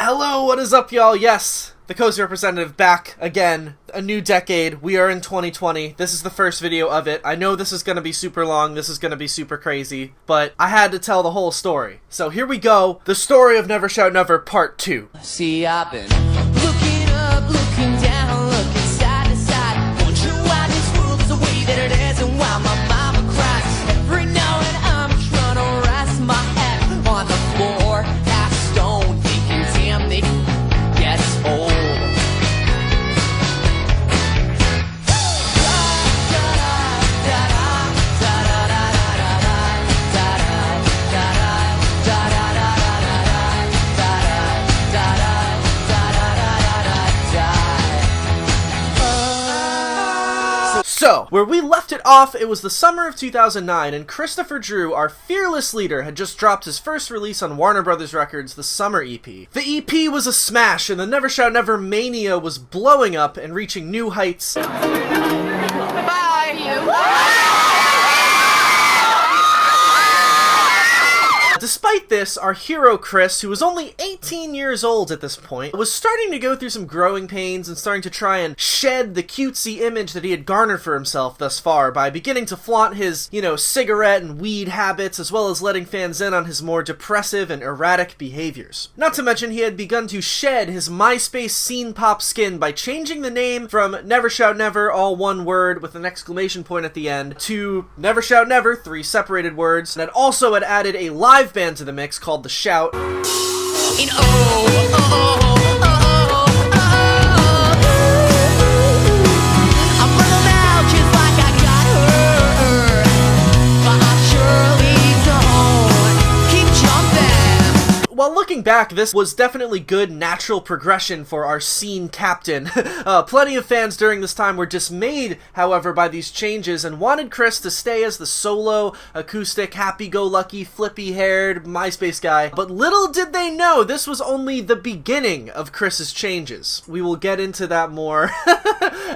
Hello, what is up, y'all? Yes, the Cozy Representative back again. A new decade. We are in 2020. This is the first video of it. I know this is going to be super long. This is going to be super crazy. But I had to tell the whole story. So here we go. The story of Never Shout Never Part 2. See, I've been looking up, looking down, looking side to side, wondering why this world is the way that it is and why my mama cries. Every now and I'm trying to rest my head on the floor, half stone, thinking, damn, it gets old. So, where we left it off, it was the summer of 2009, and Christopher Drew, our fearless leader, had just dropped his first release on Warner Brothers Records, the Summer EP. The EP was a smash, and the Never Shout Never mania was blowing up and reaching new heights. Despite this, our hero Chris, who was only 18 years old at this point, was starting to go through some growing pains and starting to try and shed the cutesy image that he had garnered for himself thus far by beginning to flaunt his, cigarette and weed habits, as well as letting fans in on his more depressive and erratic behaviors. Not to mention he had begun to shed his MySpace scene pop skin by changing the name from Never Shout Never, all one word with an exclamation point at the end, to Never Shout Never, 3 separated words, and also had added a live band to the mix called The Shout. While looking back, this was definitely good natural progression for our scene captain. Plenty of fans during this time were dismayed, however, by these changes and wanted Chris to stay as the solo, acoustic, happy-go-lucky, flippy-haired MySpace guy. But little did they know this was only the beginning of Chris's changes. We will get into that more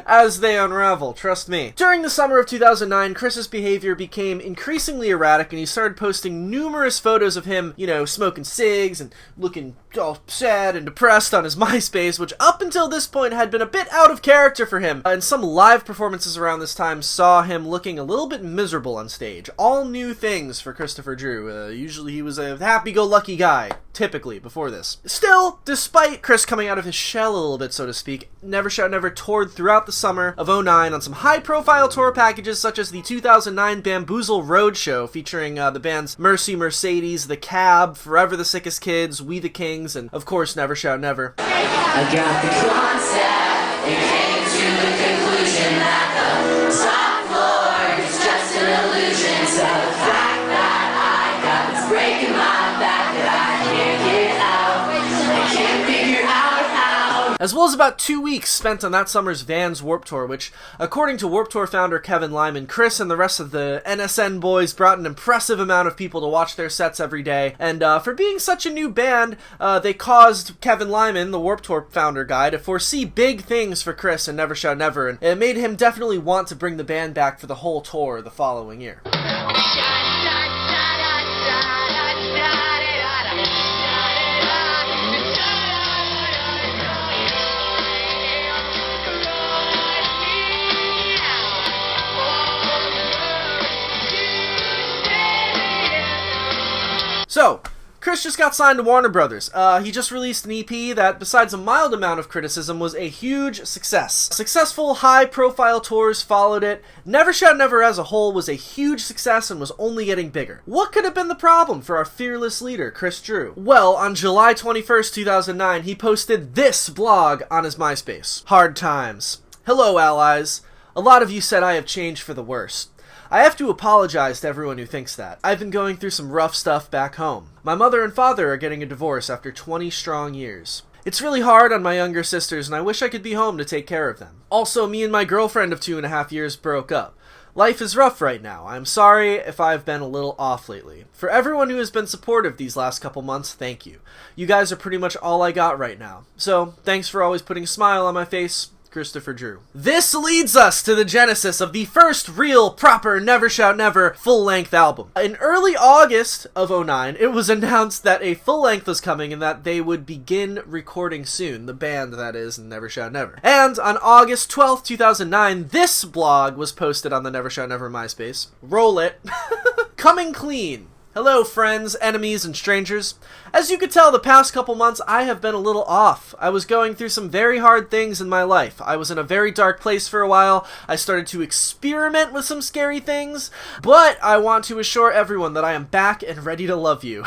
as they unravel, trust me. During the summer of 2009, Chris's behavior became increasingly erratic, and he started posting numerous photos of him, smoking cigs and looking all sad and depressed on his MySpace, which up until this point had been a bit out of character for him. And some live performances around this time saw him looking a little bit miserable on stage. All new things for Christopher Drew. Usually he was a happy-go-lucky guy, typically, before this. Still, despite Chris coming out of his shell a little bit, so to speak, Never Shout Never toured throughout the summer of 2009 on some high-profile tour packages such as the 2009 Bamboozle Roadshow featuring the bands Mercy Mercedes, The Cab, Forever the Sickest Kids, We the Kings, and of course Never Shout Never. I got the concept and came to the conclusion that the top floor is just an illusion. So the fact that I got this break in my back that I can't get out, I can't figure out how. As well as about 2 weeks spent on that summer's Vans Warped Tour, which, according to Warped Tour founder Kevin Lyman, Chris and the rest of the NSN boys brought an impressive amount of people to watch their sets every day, and for being such a new band, they caused Kevin Lyman, the Warped Tour founder guy, to foresee big things for Chris and Never Shout Never, and it made him definitely want to bring the band back for the whole tour the following year. So, Chris just got signed to Warner Brothers. He just released an EP that, besides a mild amount of criticism, was a huge success. Successful, high-profile tours followed it. Never Shout Never as a whole was a huge success and was only getting bigger. What could have been the problem for our fearless leader, Chris Drew? Well, on July 21st, 2009, he posted this blog on his MySpace. Hard times. Hello, allies. A lot of you said I have changed for the worse. I have to apologize to everyone who thinks that. I've been going through some rough stuff back home. My mother and father are getting a divorce after 20 strong years. It's really hard on my younger sisters, and I wish I could be home to take care of them. Also, me and my girlfriend of 2.5 years broke up. Life is rough right now. I'm sorry if I've been a little off lately. For everyone who has been supportive these last couple months, thank you. You guys are pretty much all I got right now. So, thanks for always putting a smile on my face. Christopher Drew. This leads us to the genesis of the first real, proper Never Shout Never full-length album. In early August of '09, it was announced that a full-length was coming and that they would begin recording soon. The band, that is, Never Shout Never. And on August 12th, 2009, this blog was posted on the Never Shout Never MySpace. Roll it. Coming clean. Hello, friends, enemies, and strangers. As you could tell, the past couple months, I have been a little off. I was going through some very hard things in my life. I was in a very dark place for a while. I started to experiment with some scary things. But I want to assure everyone that I am back and ready to love you.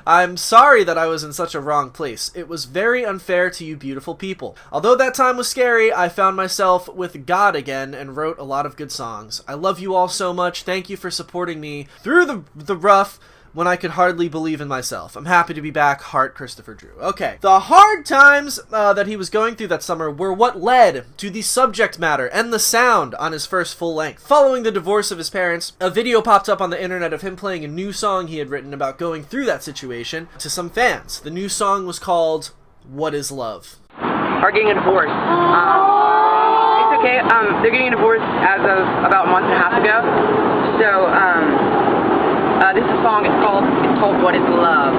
I'm sorry that I was in such a wrong place. It was very unfair to you beautiful people. Although that time was scary, I found myself with God again and wrote a lot of good songs. I love you all so much. Thank you for supporting me through the rough, when I could hardly believe in myself. I'm happy to be back, Heart, Christopher Drew. Okay. The hard times that he was going through that summer were what led to the subject matter and the sound on his first full length. Following the divorce of his parents, a video popped up on the internet of him playing a new song he had written about going through that situation to some fans. The new song was called What Is Love? Are getting a divorce. It's okay. They're getting a divorce as of about a month and a half ago. So, this song is called What Is Love,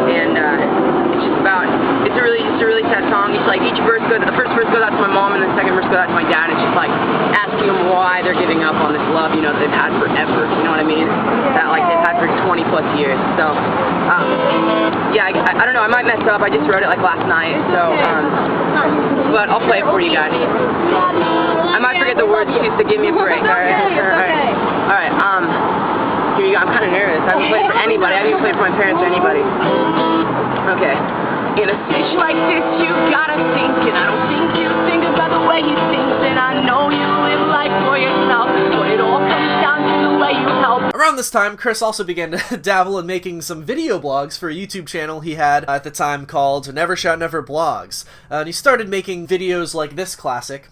and it's just about, it's a really sad song. It's like each verse the first verse goes out to my mom, and the second verse goes out to my dad. It's just like asking them why they're giving up on this love, you know, that they've had forever. You know what I mean? That like they've had for 20 plus years. So, yeah, I don't know. I might mess up. I just wrote it like last night. So, but I'll play it for you guys. I might forget the words, just to give me a break. All right. Here you go. I'm kind of nervous. I haven't played for anybody. I haven't even played for my parents or anybody. Okay. In a situation like this, you gotta think, and I don't think you think about the way he thinks, and I know you live life for yourself, but it all comes down to the way you help. Around this time, Chris also began to dabble in making some video blogs for a YouTube channel he had at the time called Never Shout Never Blogs. And he started making videos like this classic.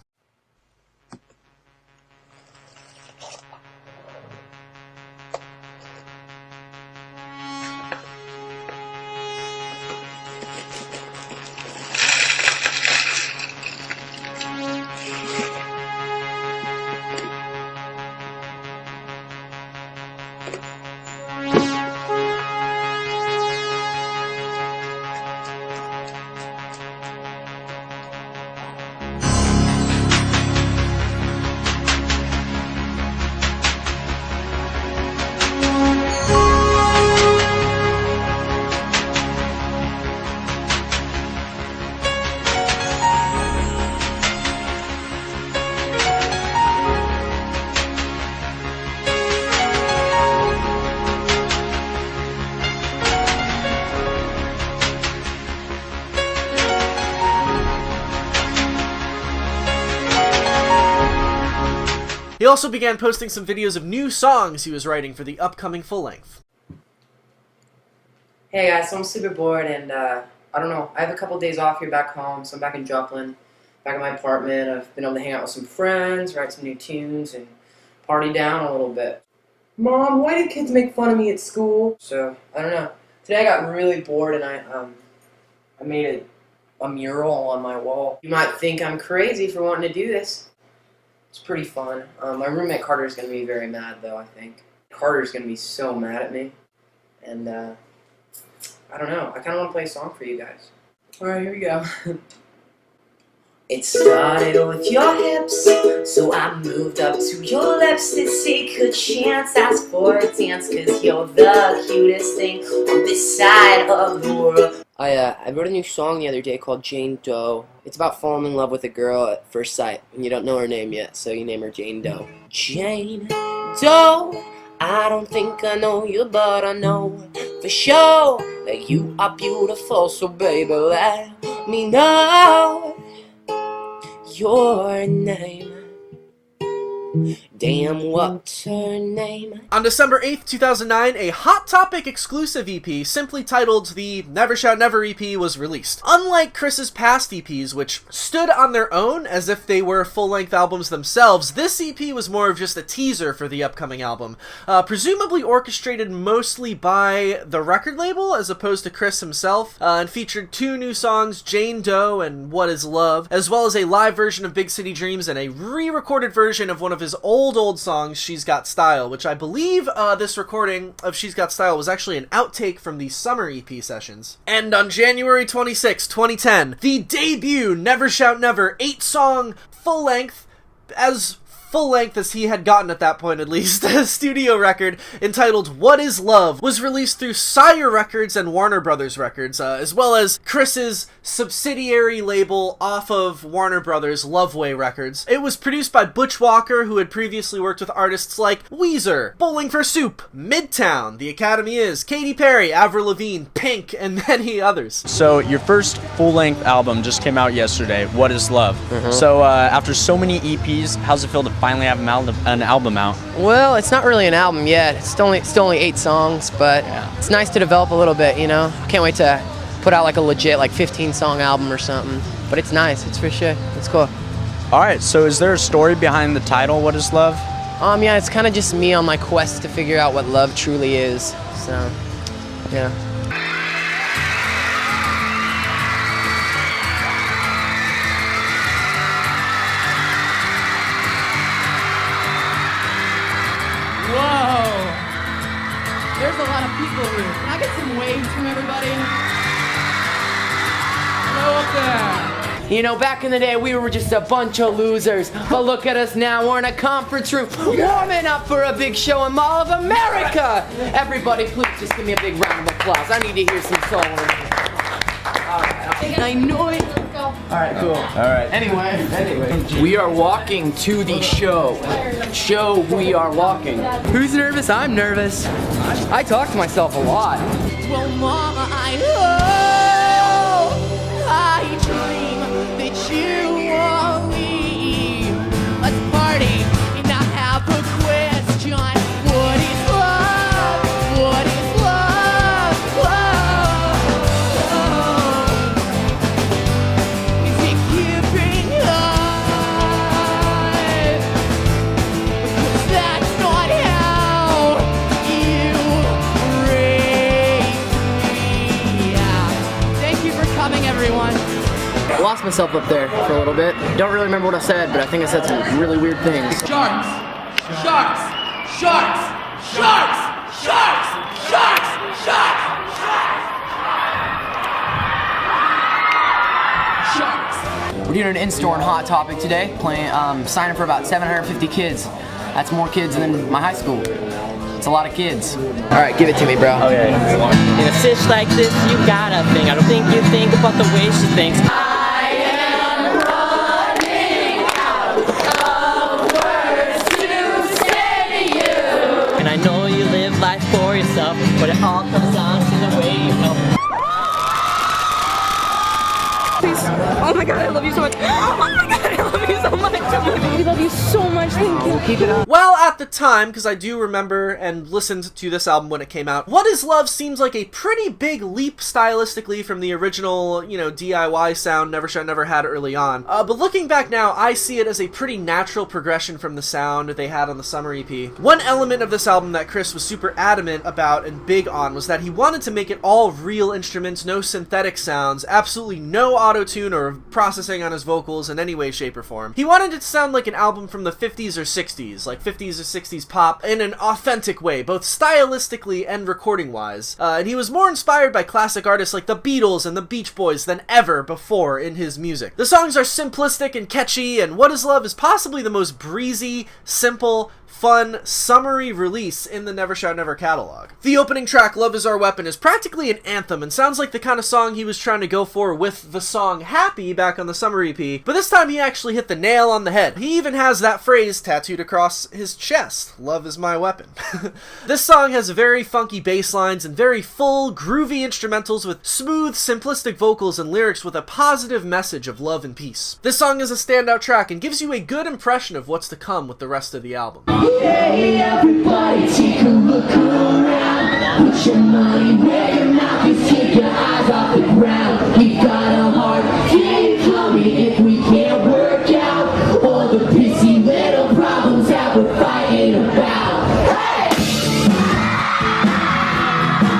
He also began posting some videos of new songs he was writing for the upcoming full-length. Hey guys, so I'm super bored and I don't know, I have a couple days off here back home, so I'm back in Joplin, back in my apartment. I've been able to hang out with some friends, write some new tunes, and party down a little bit. Mom, why do kids make fun of me at school? So, I don't know. Today I got really bored and I made a mural on my wall. You might think I'm crazy for wanting to do this. It's pretty fun. My roommate Carter's going to be very mad though, I think. Carter's going to be so mad at me. And, I don't know. I kind of want to play a song for you guys. Alright, here we go. It started with your hips, so I moved up to your lips to take a chance. Ask for a dance, cause you're the cutest thing on this side of the world. I wrote a new song the other day called Jane Doe. It's about falling in love with a girl at first sight, and you don't know her name yet, so you name her Jane Doe. Jane Doe, I don't think I know you, but I know for sure that you are beautiful, so baby, let me know your name. Damn, what's her name? On December 8th, 2009, a Hot Topic exclusive EP, simply titled the Never Shout Never EP, was released. Unlike Chris's past EPs, which stood on their own as if they were full-length albums themselves, this EP was more of just a teaser for the upcoming album, presumably orchestrated mostly by the record label as opposed to Chris himself, and featured 2 new songs, Jane Doe and What Is Love, as well as a live version of Big City Dreams and a re-recorded version of one of his old songs, She's Got Style, which I believe this recording of She's Got Style was actually an outtake from the summer EP sessions. And on January 26, 2010, the debut Never Shout Never 8-song full-length, as full-length as he had gotten at that point at least, studio record entitled What Is Love was released through Sire Records and Warner Brothers Records, as well as Chris's subsidiary label off of Warner Brothers, Loveway Records. It was produced by Butch Walker, who had previously worked with artists like Weezer, Bowling for Soup, Midtown, The Academy Is, Katy Perry, Avril Lavigne, Pink, and many others. So your first full-length album just came out yesterday, What Is Love? So after so many EPs, how's it feel to finally have an album out? Well, it's not really an album yet. It's still only 8 songs, but it's nice to develop a little bit, you know? Can't wait to put out like a legit 15-song album or something. But it's nice. It's for sure. It's cool. All right, so is there a story behind the title, What Is Love? Yeah, it's kind of just me on my quest to figure out what love truly is. So, yeah. Whoa! There's a lot of people here. Can I get some waves from everybody? Hello up there. You know, back in the day, we were just a bunch of losers. But look at us now. We're in a conference room warming up for a big show in Mall of America. Everybody, please just give me a big round of applause. I need to hear some soul. I know it. Alright, cool. Alright. Anyway. We are walking to the show. We are walking. Who's nervous? I'm nervous. I talk to myself a lot. Well, Mama, I dream that you will leave. Let's party, and I have a question. What is love? What is love? Is it giving up? Because that's not how you raise me. Thank you for coming, everyone. I lost myself up there for a little bit. Don't really remember what I said, but I think I said some really weird things. Sharks! Sharks! Sharks! Sharks! Sharks! Sharks! Sharks! Sharks! We're doing an in-store and Hot Topic today, signing for about 750 kids. That's more kids than my high school. It's a lot of kids. Alright, give it to me, bro. Okay. In a fish like this, you gotta think. I don't think you think about the way she thinks. I am running out of words to say to you. And I know you live life for yourself, but it all comes down to the way you know. Oh my god, I love you so much. Oh my god, I love you so much. We love you so much. Thank you. Keep it up. Well, at the time, because I do remember and listened to this album when it came out, What Is Love seems like a pretty big leap stylistically from the original, DIY sound Never Shout Never had early on. But looking back now, I see it as a pretty natural progression from the sound they had on the summer EP. One element of this album that Chris was super adamant about and big on was that he wanted to make it all real instruments, no synthetic sounds, absolutely no auto-tune or processing on his vocals in any way, shape, or form. He wanted it to sound like an album from the 50s or 60s, like 50s or 60s pop, in an authentic way, both stylistically and recording-wise. And he was more inspired by classic artists like the Beatles and the Beach Boys than ever before in his music. The songs are simplistic and catchy, and What Is Love is possibly the most breezy, simple, fun, summery release in the Never Shout Never catalog. The opening track, Love Is Our Weapon, is practically an anthem and sounds like the kind of song he was trying to go for with the song Happy back on the summer EP, but this time he actually hit the nail on the head. He even has that phrase tattooed across his chest, Love Is My Weapon. This song has very funky bass lines and very full, groovy instrumentals with smooth, simplistic vocals and lyrics with a positive message of love and peace. This song is a standout track and gives you a good impression of what's to come with the rest of the album. Hey, everybody, take a look around. Put your money where your mouth is. Take your eyes off the ground. We've got a hard day coming if we can't work out all the pissy little problems that we're fighting about.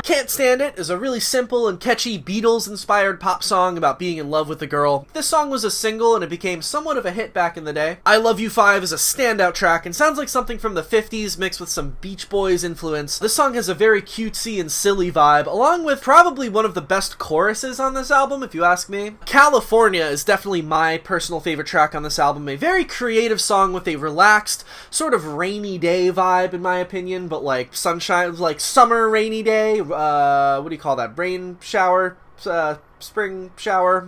Can't Stand It is a really simple and catchy Beatles-inspired pop song about being in love with a girl. This song was a single and it became somewhat of a hit back in the day. I Love You 5 is a standout track and sounds like something from the 50s mixed with some Beach Boys influence. This song has a very cutesy and silly vibe, along with probably one of the best choruses on this album, if you ask me. California is definitely my personal favorite track on this album, a very creative song with a relaxed, sort of rainy day vibe in my opinion, but like sunshine, like summer rainy day, what do you call that? Rain shower? Spring shower.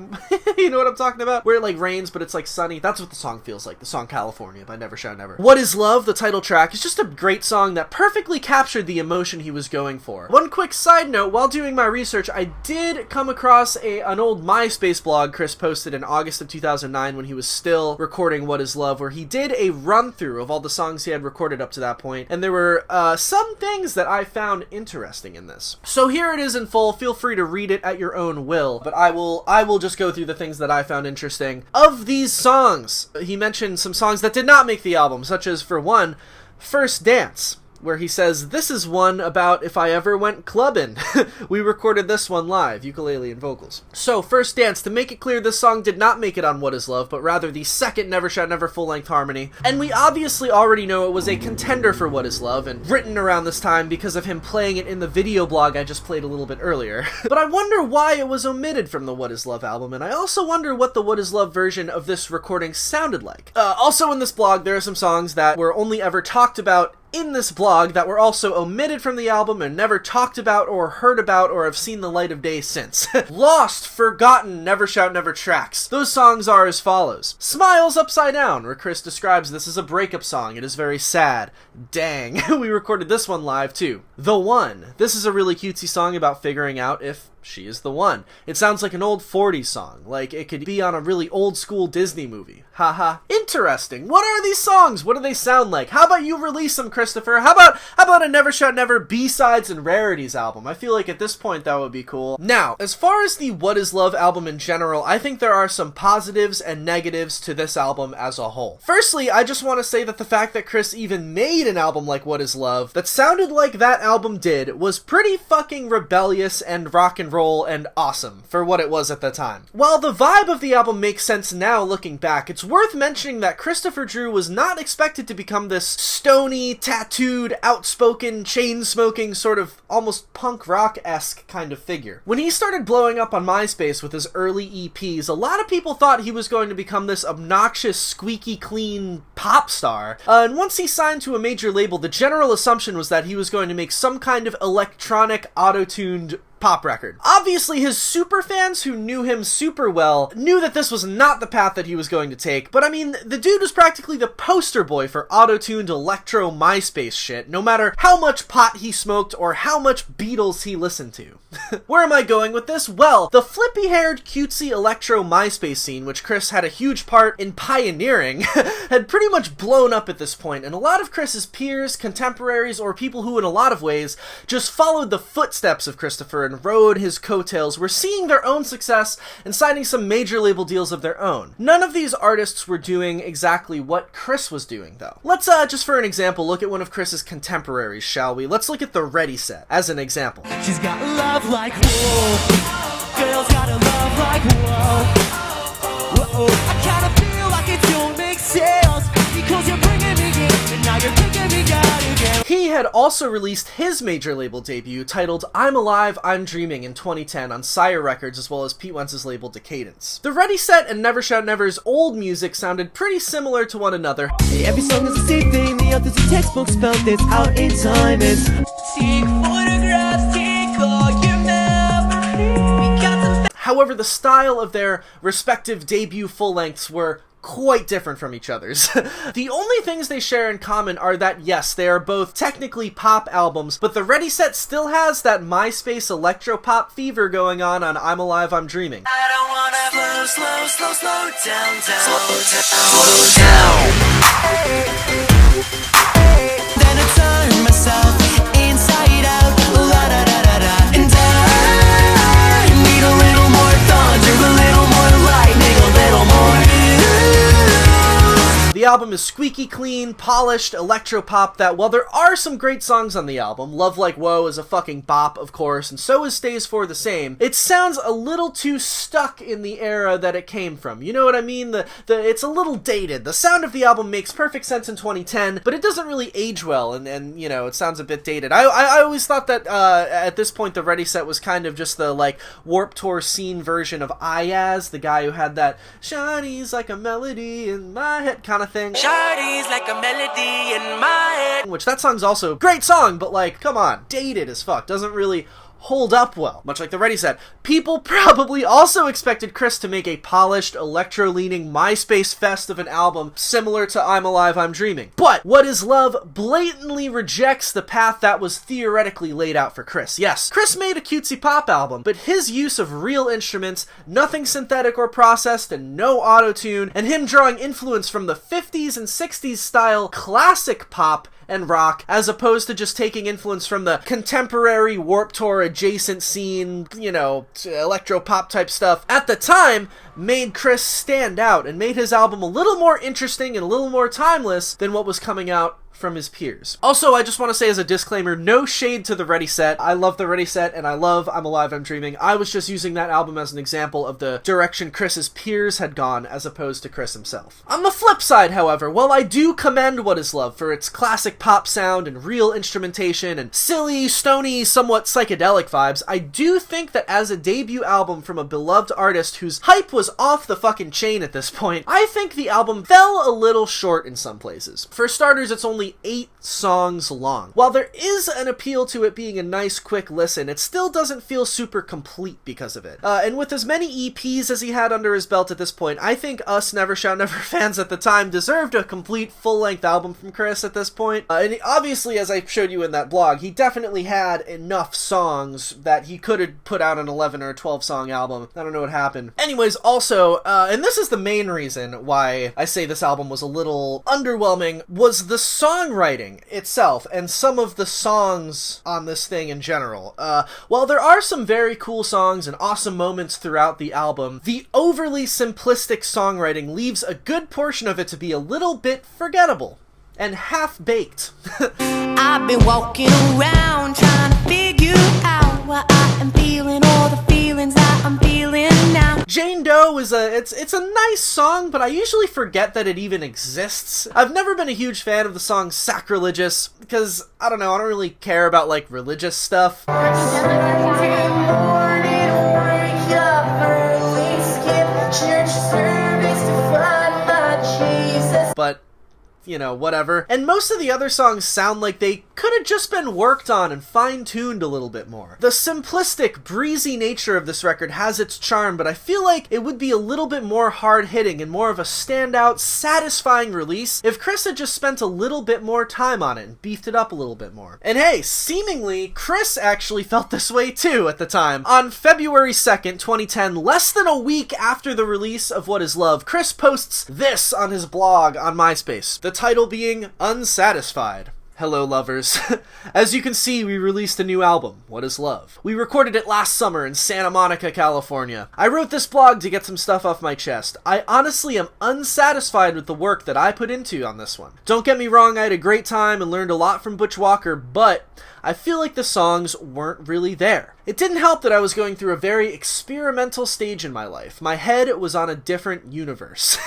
You know what I'm talking about? Where it like rains, but it's like sunny. That's what the song feels like. The song California by Never Shout Never. What Is Love, the title track, is just a great song that perfectly captured the emotion he was going for. One quick side note, while doing my research, I did come across an old MySpace blog Chris posted in August of 2009 when he was still recording What Is Love, where he did a run-through of all the songs he had recorded up to that point, and there were some things that I found interesting in this. So here it is in full. Feel free to read it at your own will. But I will just go through the things that I found interesting. Of these songs, he mentioned some songs that did not make the album, such as, for one, First Dance, where he says, "This is one about if I ever went clubbin'." We recorded this one live, ukulele and vocals. So, First Dance, to make it clear, this song did not make it on What Is Love, but rather the second Never Shout Never full-length harmony. And we obviously already know it was a contender for What Is Love, and written around this time because of him playing it in the video blog I just played a little bit earlier. But I wonder why it was omitted from the What Is Love album, and I also wonder what the What Is Love version of this recording sounded like. Also in this blog, there are some songs that were only ever talked about in this blog that were also omitted from the album and never talked about or heard about or have seen the light of day since. Lost, forgotten, Never Shout Never tracks. Those songs are as follows. Smiles Upside Down, where Chris describes this as a breakup song. It is very sad. Dang, we recorded this one live too. The One. This is a really cutesy song about figuring out if she is the one. It sounds like an old 40s song, like it could be on a really old school Disney movie. Haha. Interesting. What are these songs? What do they sound like? How about you release them, Christopher? How about a Never Shout Never B-Sides and Rarities album? I feel like at this point that would be cool. Now, as far as the What Is Love album in general, I think there are some positives and negatives to this album as a whole. Firstly, I just want to say that the fact that Chris even made an album like What Is Love that sounded like that album did was pretty fucking rebellious and rock and roll and awesome for what it was at the time. While the vibe of the album makes sense now looking back, it's worth mentioning that Christopher Drew was not expected to become this stony, tattooed, outspoken, chain-smoking, sort of almost punk rock-esque kind of figure. When he started blowing up on MySpace with his early EPs, a lot of people thought he was going to become this obnoxious, squeaky clean pop star, and once he signed to a major label, the general assumption was that he was going to make some kind of electronic, auto-tuned pop record. Obviously, his super fans who knew him super well knew that this was not the path that he was going to take, but I mean, the dude was practically the poster boy for auto-tuned electro MySpace shit, no matter how much pot he smoked or how much Beatles he listened to. Where am I going with this? Well, the flippy-haired, cutesy electro MySpace scene, which Chris had a huge part in pioneering, had pretty much blown up at this point, and a lot of Chris's peers, contemporaries, or people who in a lot of ways just followed the footsteps of Christopher and rode his coattails were seeing their own success and signing some major label deals of their own. None of these artists were doing exactly what Chris was doing, though. Let's, just for an example, look at one of Chris's contemporaries, shall we? Let's look at the Ready Set as an example. She's got love like whoa. Girls got a love like whoa. Whoa. I kinda feel like it don't make sense because you're bringing me in and now you're taking me down again. He had also released his major label debut titled I'm Alive, I'm Dreaming in 2010 on Sire Records, as well as Pete Wentz's label Decadence. The Ready Set and Never Shout Never's old music sounded pretty similar to one another. Every song is the same thing, the authors of textbooks found this out in time. It's take photographs, take all your memories. We got some. However, the style of their respective debut full-lengths were quite different from each other's. The only things they share in common are that, yes, they are both technically pop albums, but the Ready Set still has that MySpace electro-pop fever going on I'm Alive, I'm Dreaming. I don't wanna slow down, slow down. Then I turn myself inside out, la da da da da, and I need a little more thunder, a little more lightning, a little more. The album is squeaky clean, polished, electro-pop that, while there are some great songs on the album, Love Like Whoa is a fucking bop, of course, and so is Stays For The Same, it sounds a little too stuck in the era that it came from. You know what I mean? It's a little dated. The sound of the album makes perfect sense in 2010, but it doesn't really age well, and you know, it sounds a bit dated. I always thought that, at this point, the Ready Set was kind of just the, like, Warped Tour scene version of Ayaz, the guy who had that Shiny's like a melody in my head kind of thing. Shardy's like a melody in my head. Which, that song's also a great song, but like, come on, dated as fuck, doesn't really hold up well, much like the Ready Set. People probably also expected Chris to make a polished, electro-leaning MySpace fest of an album similar to I'm Alive, I'm Dreaming. But What Is Love blatantly rejects the path that was theoretically laid out for Chris. Yes, Chris made a cutesy pop album, but his use of real instruments, nothing synthetic or processed, and no auto-tune, and him drawing influence from the 50s and 60s style classic pop and rock, as opposed to just taking influence from the contemporary Warped Tour adjacent scene, you know, electro-pop type stuff, at the time, made Chris stand out and made his album a little more interesting and a little more timeless than what was coming out from his peers. Also, I just want to say as a disclaimer, no shade to the Ready Set. I love the Ready Set, and I love I'm Alive, I'm Dreaming. I was just using that album as an example of the direction Chris's peers had gone, as opposed to Chris himself. On the flip side, however, while I do commend What Is Love for its classic pop sound and real instrumentation and silly, stony, somewhat psychedelic vibes, I do think that as a debut album from a beloved artist whose hype was off the fucking chain at this point, I think the album fell a little short in some places. For starters, it's only 8 songs long. While there is an appeal to it being a nice quick listen, it still doesn't feel super complete because of it. And with as many EPs as he had under his belt at this point, I think us Never Shout Never fans at the time deserved a complete full-length album from Chris at this point. And obviously, as I showed you in that blog, he definitely had enough songs that he could have put out an 11 or 12 song album. I don't know what happened. Anyways, also, and this is the main reason why I say this album was a little underwhelming, was the songwriting itself and some of the songs on this thing in general. While there are some very cool songs and awesome moments throughout the album, the overly simplistic songwriting leaves a good portion of it to be a little bit forgettable and half-baked. I've been walking around trying to figure out why I am feeling all the feelings that I'm feeling now. Jane Doe is it's a nice song, but I usually forget that it even exists. I've never been a huge fan of the song Sacrilegious, because, I don't know, I don't really care about, like, religious stuff. But, you know, whatever. And most of the other songs sound like they could have just been worked on and fine-tuned a little bit more. The simplistic, breezy nature of this record has its charm, but I feel like it would be a little bit more hard-hitting and more of a standout, satisfying release if Chris had just spent a little bit more time on it and beefed it up a little bit more. And hey, seemingly, Chris actually felt this way too at the time. On February 2nd, 2010, less than a week after the release of What Is Love, Chris posts this on his blog on MySpace. The title being Unsatisfied. Hello, lovers. As you can see, we released a new album, What Is Love? We recorded it last summer in Santa Monica, California. I wrote this blog to get some stuff off my chest. I honestly am unsatisfied with the work that I put into on this one. Don't get me wrong, I had a great time and learned a lot from Butch Walker, but I feel like the songs weren't really there. It didn't help that I was going through a very experimental stage in my life. My head was on a different universe.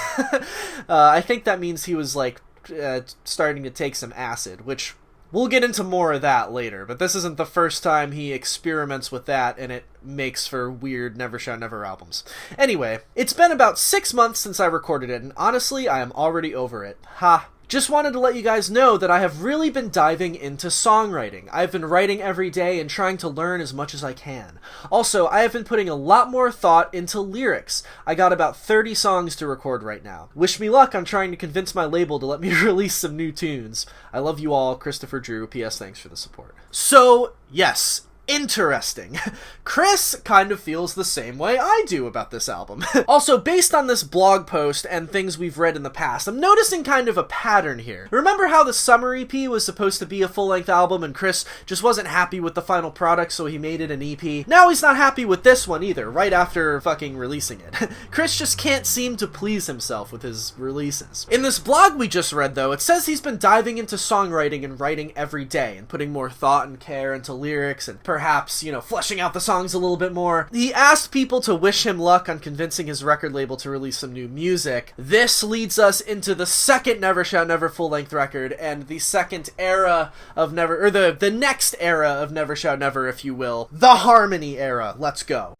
I think that means he was like, starting to take some acid, which We'll get into more of that later, but this isn't the first time he experiments with that, and it makes for weird Never Shout Never albums. Anyway, it's been about 6 months since I recorded it, and honestly, I am already over it. Ha. Just wanted to let you guys know that I have really been diving into songwriting. I've been writing every day and trying to learn as much as I can. Also, I have been putting a lot more thought into lyrics. I got about 30 songs to record right now. Wish me luck on trying to convince my label to let me release some new tunes. I love you all, Christopher Drew. P.S. Thanks for the support. So, yes. Interesting. Chris kind of feels the same way I do about this album. Also, based on this blog post and things we've read in the past, I'm noticing kind of a pattern here. Remember how the Summer EP was supposed to be a full-length album and Chris just wasn't happy with the final product, so he made it an EP? Now he's not happy with this one either, right after fucking releasing it. Chris just can't seem to please himself with his releases. In this blog we just read, though, it says he's been diving into songwriting and writing every day and putting more thought and care into lyrics and perhaps, fleshing out the songs a little bit more. He asked people to wish him luck on convincing his record label to release some new music. This leads us into the second Never Shout Never full-length record, and the second era of the next era of Never Shout Never, if you will. The Harmony era. Let's go.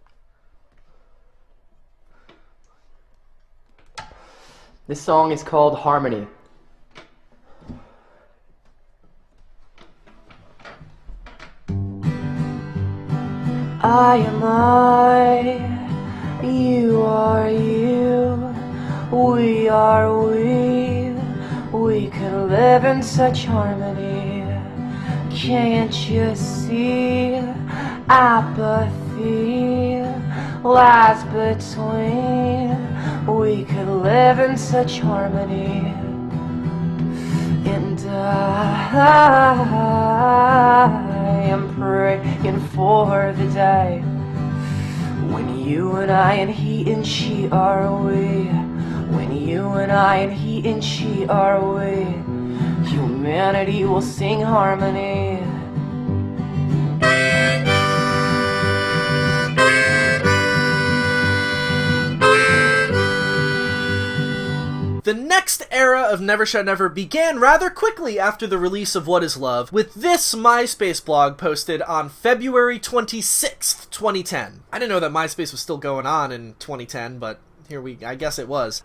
This song is called Harmony. I am I, you are you, we are we could live in such harmony. Can't you see apathy lies between? We could live in such harmony. And I am praying for the day when you and I and he and she are we. When you and I and he and she are we, humanity will sing harmony. The next era of Never Shout Never began rather quickly after the release of What Is Love, with this MySpace blog posted on February 26th, 2010. I didn't know that MySpace was still going on in 2010, but I guess it was.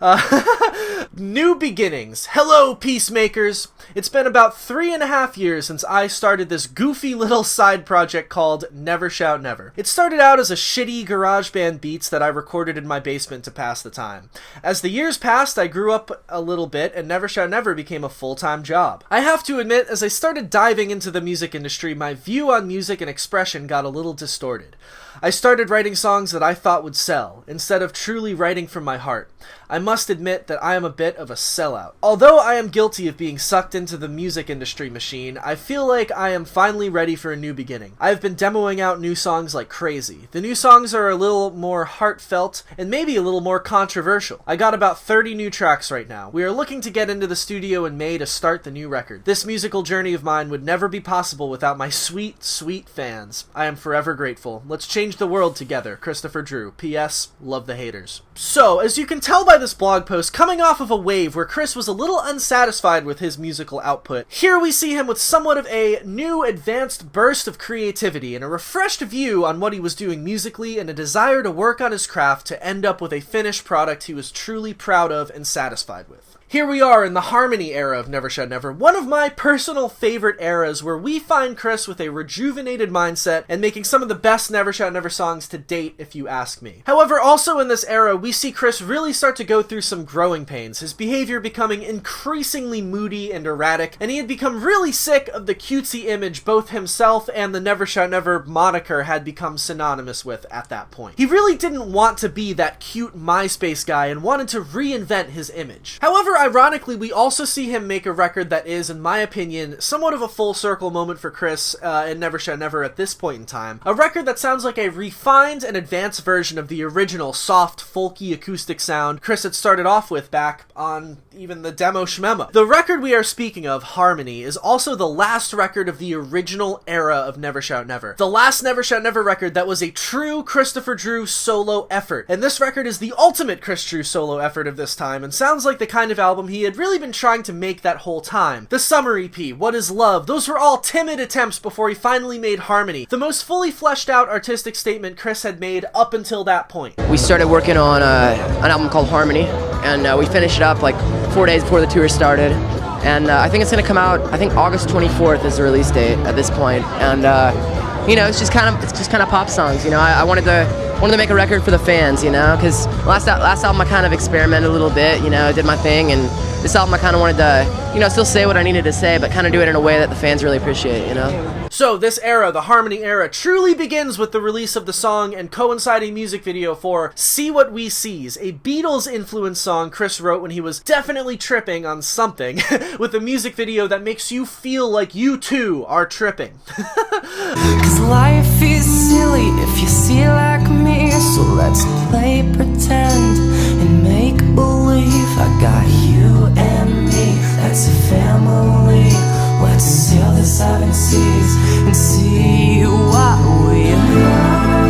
New beginnings. Hello, peacemakers. It's been about 3.5 years since I started this goofy little side project called Never Shout Never. It started out as a shitty GarageBand beats that I recorded in my basement to pass the time. As the years passed, I grew up a little bit, and Never Shout Never became a full-time job. I have to admit, as I started diving into the music industry, my view on music and expression got a little distorted. I started writing songs that I thought would sell, instead of truly writing from my heart. I must admit that I am a bit of a sellout. Although I am guilty of being sucked into the music industry machine, I feel like I am finally ready for a new beginning. I have been demoing out new songs like crazy. The new songs are a little more heartfelt, and maybe a little more controversial. I got about 30 new tracks right now. We are looking to get into the studio in May to start the new record. This musical journey of mine would never be possible without my sweet, sweet fans. I am forever grateful. Let's change the world together. Christopher Drew. P.S. Love the haters. So, as you can tell by this blog post, coming off of a wave where Chris was a little unsatisfied with his musical output, here we see him with somewhat of a new advanced burst of creativity and a refreshed view on what he was doing musically and a desire to work on his craft to end up with a finished product he was truly proud of and satisfied with. Here we are in the Harmony era of Never Shout Never, one of my personal favorite eras where we find Chris with a rejuvenated mindset and making some of the best Never Shout Never songs to date, if you ask me. However, also in this era, we see Chris really start to go through some growing pains, his behavior becoming increasingly moody and erratic, and he had become really sick of the cutesy image both himself and the Never Shout Never moniker had become synonymous with at that point. He really didn't want to be that cute MySpace guy and wanted to reinvent his image. However, ironically, we also see him make a record that is, in my opinion, somewhat of a full circle moment for Chris in Never Shout Never at this point in time. A record that sounds like a refined and advanced version of the original soft, folky acoustic sound Chris had started off with back on even the demo Shmemo. The record we are speaking of, Harmony, is also the last record of the original era of Never Shout Never. The last Never Shout Never record that was a true Christopher Drew solo effort. And this record is the ultimate Chris Drew solo effort of this time and sounds like the kind of album he had really been trying to make that whole time. The Summer EP, What Is Love, those were all timid attempts before he finally made Harmony, the most fully fleshed out artistic statement Chris had made up until that point. We started working on an album called Harmony, and we finished it up like 4 days before the tour started. And I think it's gonna come out, I think August 24th is the release date at this point. And you know, it's just kind of pop songs. You know, I wanted to make a record for the fans. You know, because last album I kind of experimented a little bit. You know, did my thing, and this album I kind of wanted to, you know, still say what I needed to say, but kind of do it in a way that the fans really appreciate. You know. So this era, the Harmony era, truly begins with the release of the song and coinciding music video for See What We Sees, a Beatles-influenced song Chris wrote when he was definitely tripping on something, with a music video that makes you feel like you too are tripping. Cause life is silly if you see like me, so let's play pretend and make believe. I got you and me, that's a family. Let's sail the seven seas and see what we are.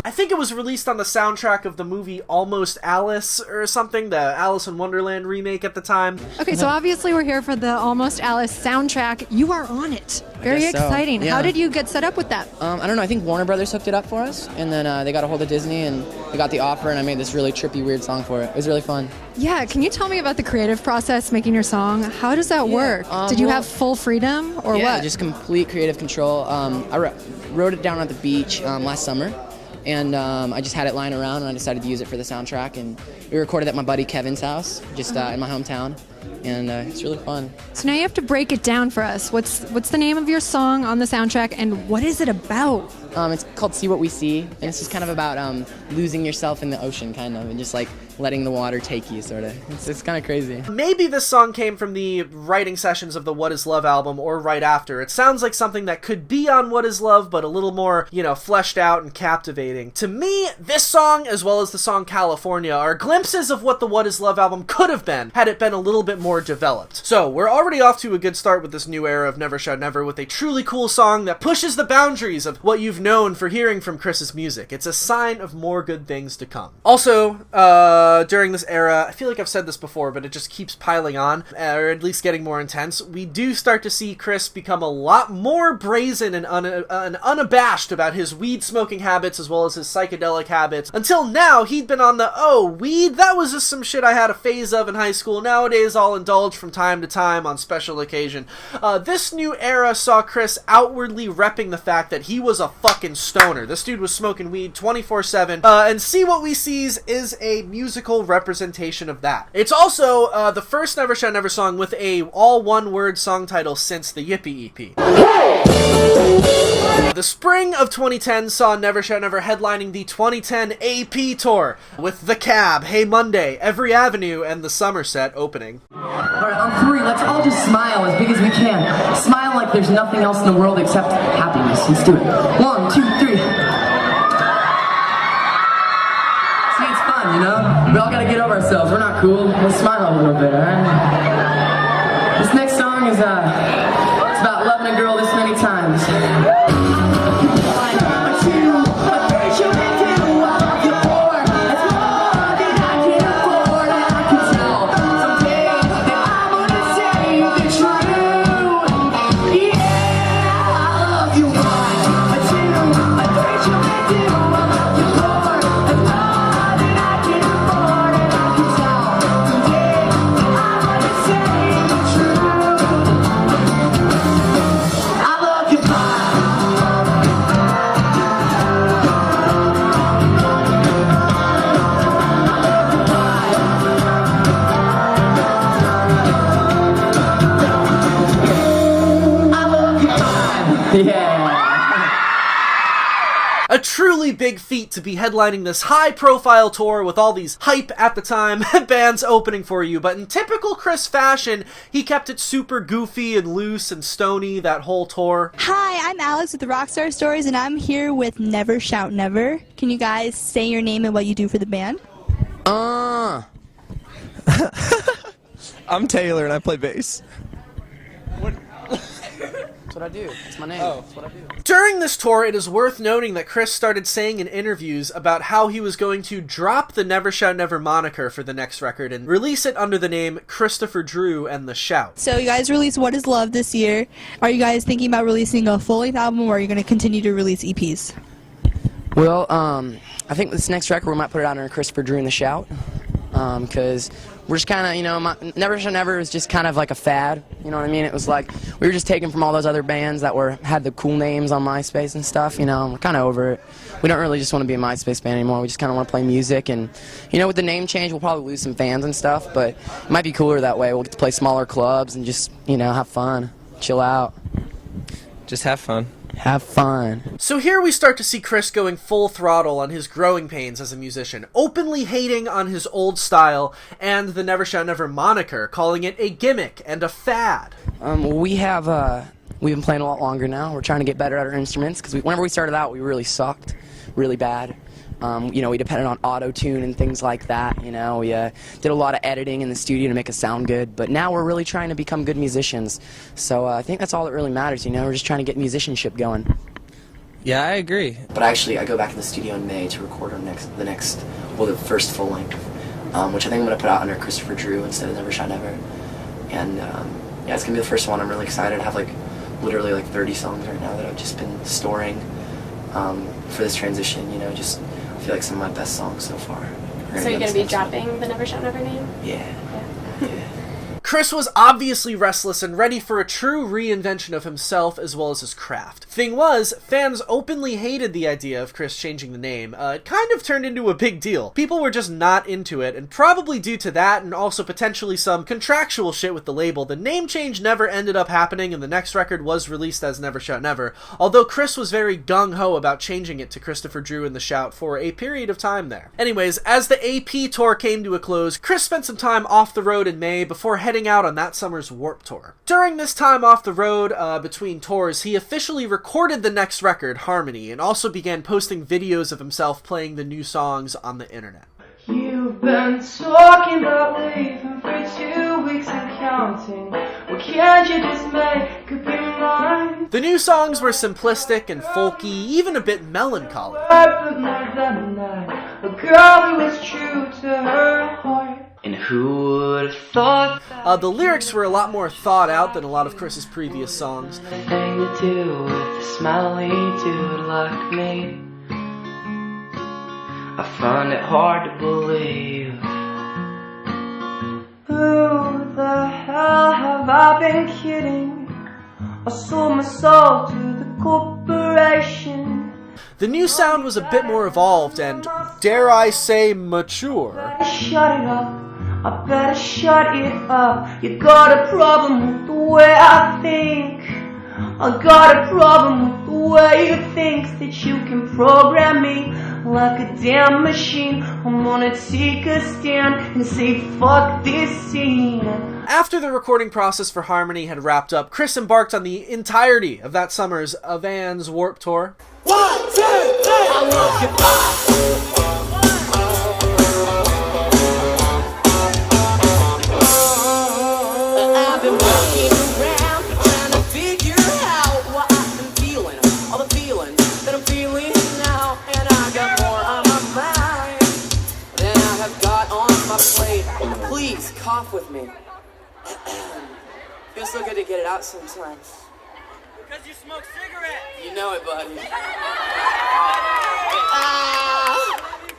I think it was released on the soundtrack of the movie Almost Alice or something, the Alice in Wonderland remake at the time. Okay, so obviously we're here for the Almost Alice soundtrack. You are on it. Very exciting. Yeah. How did you get set up with that? I don't know, I think Warner Brothers hooked it up for us, and then they got a hold of Disney, and they got the offer, and I made this really trippy, weird song for it. It was really fun. Yeah, can you tell me about the creative process making your song? How does that work? Did you have full freedom, or yeah, what? just complete creative control. I wrote it down at the beach last summer, and I just had it lying around, and I decided to use it for the soundtrack, and we recorded at my buddy Kevin's house, just in my hometown, and it's really fun. So now you have to break it down for us. What's the name of your song on the soundtrack, and what is it about? It's called See What We See, and it's just kind of about losing yourself in the ocean, kind of, and just like letting the water take you, sort of. It's kind of crazy. Maybe this song came from the writing sessions of the What Is Love album or right after. It sounds like something that could be on What Is Love, but a little more, you know, fleshed out and captivating. To me, this song, as well as the song California, are glimpses of what the What Is Love album could have been, had it been a little bit more developed. So, we're already off to a good start with this new era of Never Shout Never with a truly cool song that pushes the boundaries of what you've known for hearing from Chris's music. It's a sign of more good things to come. Also, during this era, I feel like I've said this before, but it just keeps piling on, or at least getting more intense, we do start to see Chris become a lot more brazen and unabashed about his weed-smoking habits as well as his psychedelic habits. Until now, he'd been on the, oh, weed? That was just some shit I had a phase of in high school. Nowadays, I'll indulge from time to time on special occasion. This new era saw Chris outwardly repping the fact that he was a fucking stoner. This dude was smoking weed 24/7, and See What We Sees is a musical representation of that. It's also the first Never Shout Never song with a all one-word song title since the Yippee EP. The spring of 2010 saw Never Shout Never headlining the 2010 AP tour with The Cab, Hey Monday, Every Avenue, and the Somerset opening. Alright, on three, let's all just smile as big as we can. Smile like there's nothing else in the world except happiness. Let's do it. 1, 2, 3. See, it's fun, you know? We all gotta get over ourselves. We're not cool. Let's smile a little bit, alright? This next song is, it's about loving a girl this many times. A truly big feat to be headlining this high-profile tour with all these hype at the time bands opening for you, but in typical Chris fashion, he kept it super goofy and loose and stony that whole tour. Hi, I'm Alex with the Rockstar Stories, and I'm here with Never Shout Never. Can you guys say your name and what you do for the band? I'm Taylor and I play bass. That's what I do. That's my name. Oh. That's what I do. During this tour, it is worth noting that Chris started saying in interviews about how he was going to drop the Never Shout Never moniker for the next record and release it under the name Christopher Drew and the Shout. So you guys released What Is Love this year. Are you guys thinking about releasing a full-length album, or are you going to continue to release EPs? Well, I think this next record we might put it out under Christopher Drew and the Shout, because we're just kind of, you know, Never Shout Never was just kind of like a fad, you know what I mean? It was like, we were just taken from all those other bands that had the cool names on MySpace and stuff, you know, and we're kind of over it. We don't really just want to be a MySpace band anymore, we just kind of want to play music, and, you know, with the name change, we'll probably lose some fans and stuff, but it might be cooler that way. We'll get to play smaller clubs and just, you know, have fun, chill out. Just have fun. Have fun. So here we start to see Chris going full throttle on his growing pains as a musician, openly hating on his old style and the Never Shout Never moniker, calling it a gimmick and a fad. We've been playing a lot longer now. We're trying to get better at our instruments, because whenever we started out, we really sucked, really bad. You know, we depended on auto-tune and things like that, you know. We did a lot of editing in the studio to make us sound good, but now we're really trying to become good musicians. So I think that's all that really matters, you know. We're just trying to get musicianship going. Yeah, I agree. But actually, I go back in the studio in May to record the first full length, which I think I'm going to put out under Christopher Drew instead of Never Shout Never. And yeah, it's going to be the first one. I'm really excited. I have literally 30 songs right now that I've just been storing for this transition, you know, just I feel like some of my best songs so far. So you're going to be dropping the Never Shout Never name? Yeah. Chris was obviously restless and ready for a true reinvention of himself as well as his craft. Thing was, fans openly hated the idea of Chris changing the name. It kind of turned into a big deal. People were just not into it, and probably due to that and also potentially some contractual shit with the label, the name change never ended up happening and the next record was released as Never Shout Never, although Chris was very gung-ho about changing it to Christopher Drew and the Shout for a period of time there. Anyways, as the AP tour came to a close, Chris spent some time off the road in May before heading out on that summer's Warped Tour. During this time off the road, between tours, he officially recorded the next record, Harmony, and also began posting videos of himself playing the new songs on the internet. You've been talking about leaving for 2 weeks and counting. Well, can't you just make up your mind? The new songs were simplistic and folky, even a bit melancholy. But more than a night, a girl who was true to her heart. And who would have thought that the lyrics were a lot more thought out than a lot of Chris's previous songs. thing to do with a smelly dude like me? I find it hard to believe. Who the hell have I been kidding? I sold my soul to the corporation. The new sound was a bit more evolved and, dare I say, mature. Shut it up. I better shut it up. You got a problem with the way I think. I got a problem with the way you think that you can program me like a damn machine. I'm gonna take a stand and say fuck this scene. After the recording process for Harmony had wrapped up, Chris embarked on the entirety of that summer's Avans Warped Tour. 1, 2, 3. I love you, bye. Please, cough with me. Feels so good to get it out sometimes. Because you smoke cigarettes. You know it, buddy.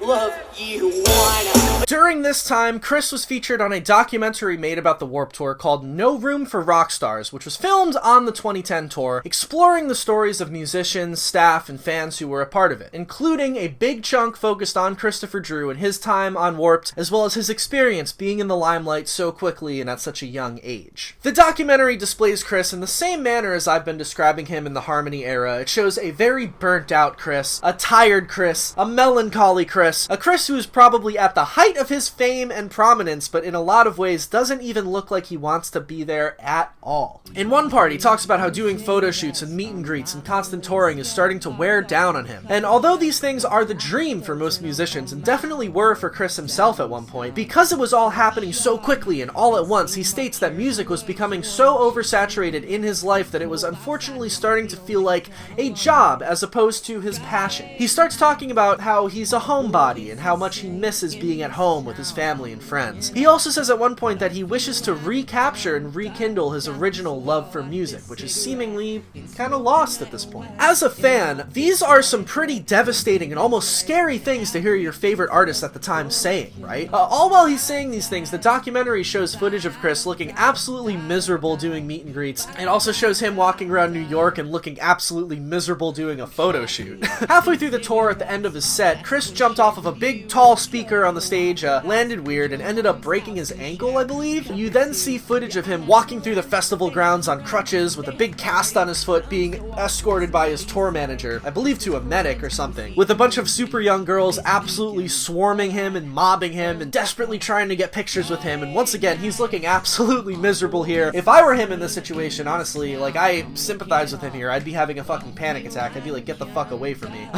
Love you, one. During this time, Chris was featured on a documentary made about the Warped Tour called No Room for Rock Stars, which was filmed on the 2010 tour, exploring the stories of musicians, staff, and fans who were a part of it, including a big chunk focused on Christopher Drew and his time on Warped, as well as his experience being in the limelight so quickly and at such a young age. The documentary displays Chris in the same manner as I've been describing him in the Harmony era. It shows a very burnt out Chris, a tired Chris, a melancholy Chris, Chris. A Chris who is probably at the height of his fame and prominence, but in a lot of ways doesn't even look like he wants to be there at all. In one part, he talks about how doing photo shoots and meet and greets and constant touring is starting to wear down on him. And although these things are the dream for most musicians, and definitely were for Chris himself at one point, because it was all happening so quickly and all at once, he states that music was becoming so oversaturated in his life that it was unfortunately starting to feel like a job as opposed to his passion. He starts talking about how he's a homebody and how much he misses being at home with his family and friends. He also says at one point that he wishes to recapture and rekindle his original love for music, which is seemingly kind of lost at this point. As a fan, these are some pretty devastating and almost scary things to hear your favorite artist at the time saying, right? All while he's saying these things, the documentary shows footage of Chris looking absolutely miserable doing meet and greets. It also shows him walking around New York and looking absolutely miserable doing a photo shoot. Halfway through the tour at the end of his set, Chris jumped off of a big tall speaker on the stage, landed weird, and ended up breaking his ankle, I believe. You then see footage of him walking through the festival grounds on crutches with a big cast on his foot, being escorted by his tour manager, I believe to a medic or something, with a bunch of super young girls absolutely swarming him and mobbing him and desperately trying to get pictures with him. And once again, he's looking absolutely miserable here. If I were him in this situation, honestly, like, I sympathize with him here. I'd be having a fucking panic attack. I'd be like, get the fuck away from me.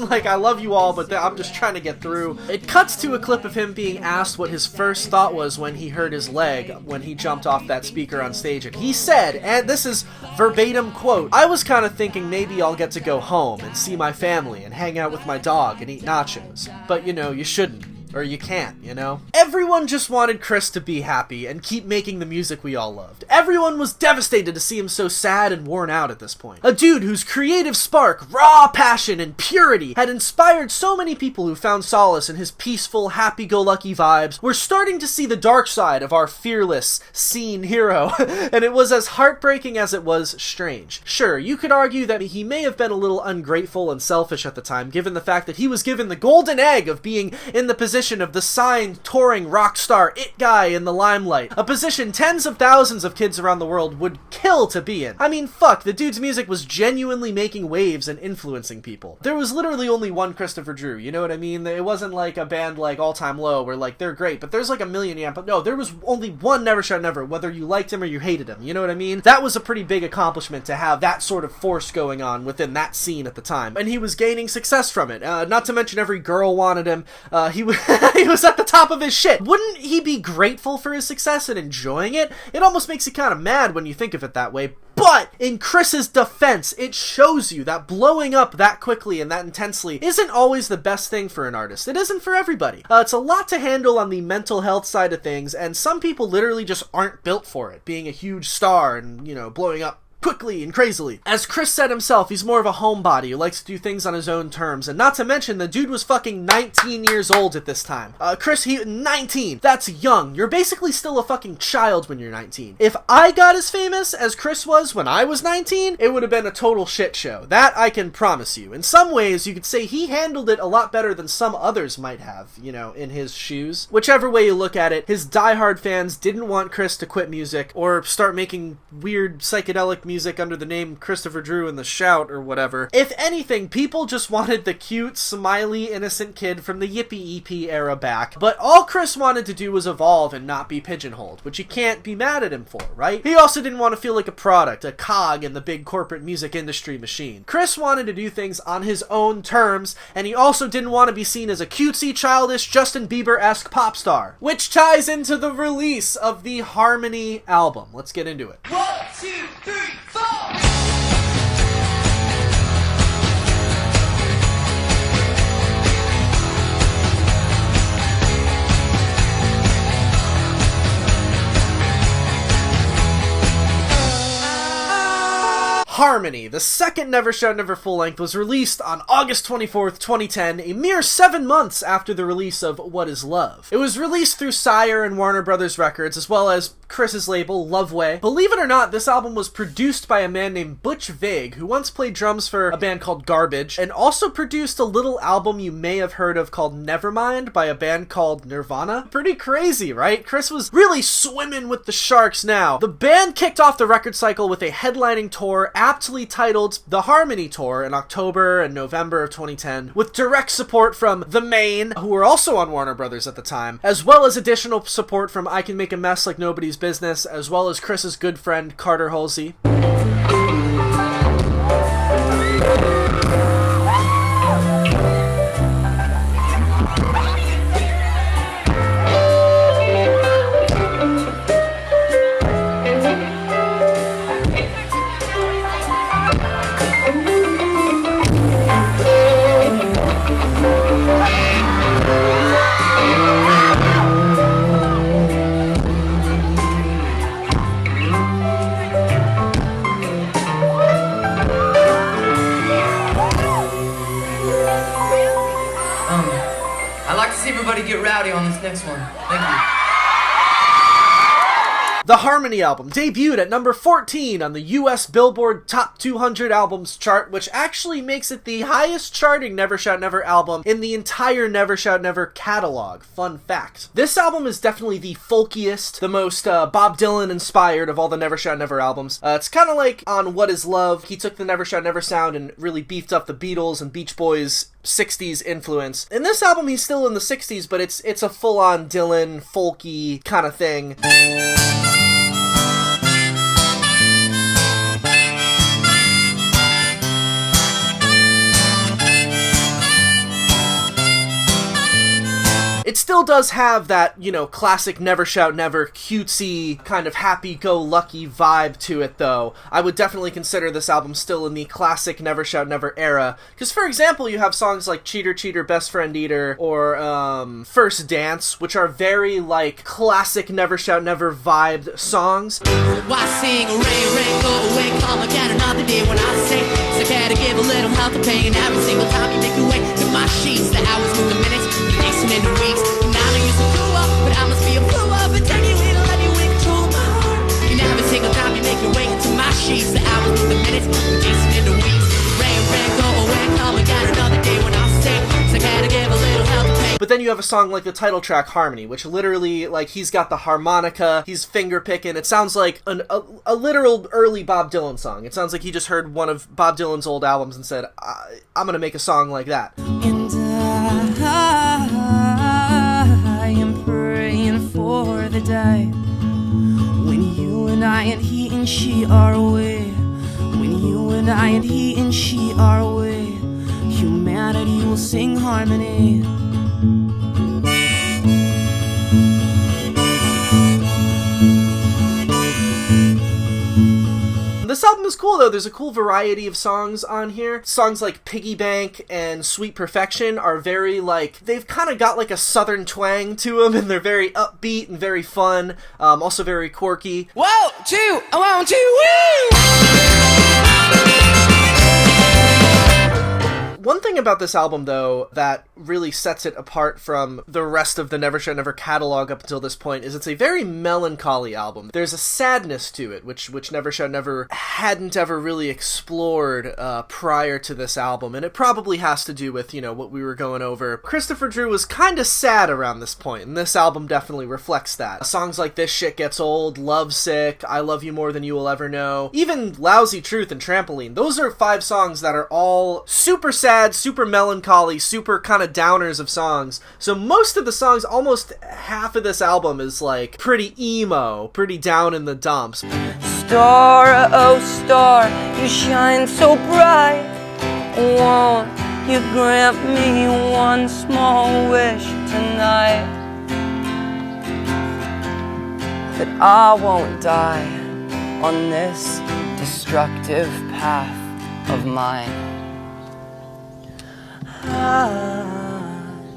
Like, I love you all, but I'm just trying to get through. It cuts to a clip of him being asked what his first thought was when he hurt his leg when he jumped off that speaker on stage, and he said, and this is verbatim quote, "I was kind of thinking maybe I'll get to go home and see my family and hang out with my dog and eat nachos. But you know, you shouldn't. Or you can't, you know? Everyone just wanted Chris to be happy and keep making the music we all loved. Everyone was devastated to see him so sad and worn out at this point. A dude whose creative spark, raw passion, and purity had inspired so many people who found solace in his peaceful, happy-go-lucky vibes, were starting to see the dark side of our fearless, scene hero, and it was as heartbreaking as it was strange. Sure, you could argue that he may have been a little ungrateful and selfish at the time, given the fact that he was given the golden egg of being in the position of the signed, touring rock star it guy in the limelight, a position tens of thousands of kids around the world would kill to be in. I mean, fuck, the dude's music was genuinely making waves and influencing people. There was literally only one Christopher Drew, you know what I mean? It wasn't like a band like All Time Low where like they're great, but there's like a million, yeah, but no, there was only one Never Shout Never, whether you liked him or you hated him, you know what I mean? That was a pretty big accomplishment to have that sort of force going on within that scene at the time, and he was gaining success from it. Not to mention every girl wanted him. He was at the top of his shit. Wouldn't he be grateful for his success and enjoying it? It almost makes you kind of mad when you think of it that way. But in Chris's defense, it shows you that blowing up that quickly and that intensely isn't always the best thing for an artist. It isn't for everybody. It's a lot to handle on the mental health side of things, and some people literally just aren't built for it, being a huge star and, you know, blowing up quickly and crazily. As Chris said himself, he's more of a homebody who likes to do things on his own terms, and not to mention, the dude was fucking 19 years old at this time. Chris, 19! That's young. You're basically still a fucking child when you're 19. If I got as famous as Chris was when I was 19, it would have been a total shit show. That I can promise you. In some ways, you could say he handled it a lot better than some others might have, you know, in his shoes. Whichever way you look at it, his diehard fans didn't want Chris to quit music or start making weird psychedelic music under the name Christopher Drew and the Shout or whatever. If anything, people just wanted the cute, smiley, innocent kid from the Yippie EP era back. But all Chris wanted to do was evolve and not be pigeonholed, which you can't be mad at him for, right? He also didn't want to feel like a product, a cog in the big corporate music industry machine. Chris wanted to do things on his own terms, and he also didn't want to be seen as a cutesy, childish, Justin Bieber-esque pop star, which ties into the release of the Harmony album. Let's get into it. 1, 2, 3, 4. Harmony, the second Never Shout Never full-length, was released on August 24th, 2010, a mere 7 months after the release of What Is Love. It was released through Sire and Warner Brothers Records, as well as Chris's label, Loveway. Believe it or not, this album was produced by a man named Butch Vig, who once played drums for a band called Garbage, and also produced a little album you may have heard of called Nevermind by a band called Nirvana. Pretty crazy, right? Chris was really swimming with the sharks now. The band kicked off the record cycle with a headlining tour aptly titled The Harmony Tour in October and November of 2010, with direct support from The Maine, who were also on Warner Brothers at the time, as well as additional support from I Can Make a Mess Like Nobody's Business, as well as Chris's good friend Carter Halsey. I'd like to see everybody get rowdy on this next one. Thank you. The Harmony album debuted at number 14 on the US Billboard Top 200 Albums chart, which actually makes it the highest charting Never Shout Never album in the entire Never Shout Never catalog. Fun fact. This album is definitely the folkiest, the most Bob Dylan inspired of all the Never Shout Never albums. It's kind of like on What Is Love. He took the Never Shout Never sound and really beefed up the Beatles and Beach Boys 60s influence. In this album, he's still in the 60s, but it's a full-on Dylan, folky kind of thing. It still does have that, you know, classic Never Shout Never cutesy kind of happy-go-lucky vibe to it, though. I would definitely consider this album still in the classic Never Shout Never era. Because, for example, you have songs like Cheater Cheater, Best Friend Eater, or First Dance, which are very, like, classic Never Shout Never vibed songs. Why sing rain, rain, go away, come again another day when I say so gotta give a little help to pain every single time you make your way to my sheets. The hours move the minutes, the days and the weeks. And I know you so blew up, but I must be a blow up and tell you it'll let you in control my heart. And every single time you make your way into my sheets, the hours move the minutes, the days and the weeks. Rain, rain, go away, come again another day when I say so gotta give a little help to pain. But then you have a song like the title track, Harmony, which literally, like, he's got the harmonica, he's finger-picking. It sounds like a literal early Bob Dylan song. It sounds like he just heard one of Bob Dylan's old albums and said, I'm gonna make a song like that. And I am praying for the day when you and I and he and she are away. When you and I and he and she are away, humanity will sing harmony. This album is cool, though. There's a cool variety of songs on here. Songs like Piggy Bank and Sweet Perfection are very, like, they've kind of got, like, a southern twang to them, and they're very upbeat and very fun, also very quirky. 1, 2, 1, 2, woo! One thing about this album, though, that really sets it apart from the rest of the Never Shout Never catalog up until this point is it's a very melancholy album. There's a sadness to it, which Never Shout Never hadn't ever really explored prior to this album, and it probably has to do with, you know, what we were going over. Christopher Drew was kind of sad around this point, and this album definitely reflects that. Songs like This Shit Gets Old, Lovesick, I Love You More Than You Will Ever Know, even Lousy Truth and Trampoline. Those are 5 songs that are all super sad, super melancholy, super kind of downers of songs. So most of the songs, almost half of this album is like pretty emo, pretty down in the dumps. Star, oh star, you shine so bright. Won't you grant me one small wish tonight? That I won't die on this destructive path of mine.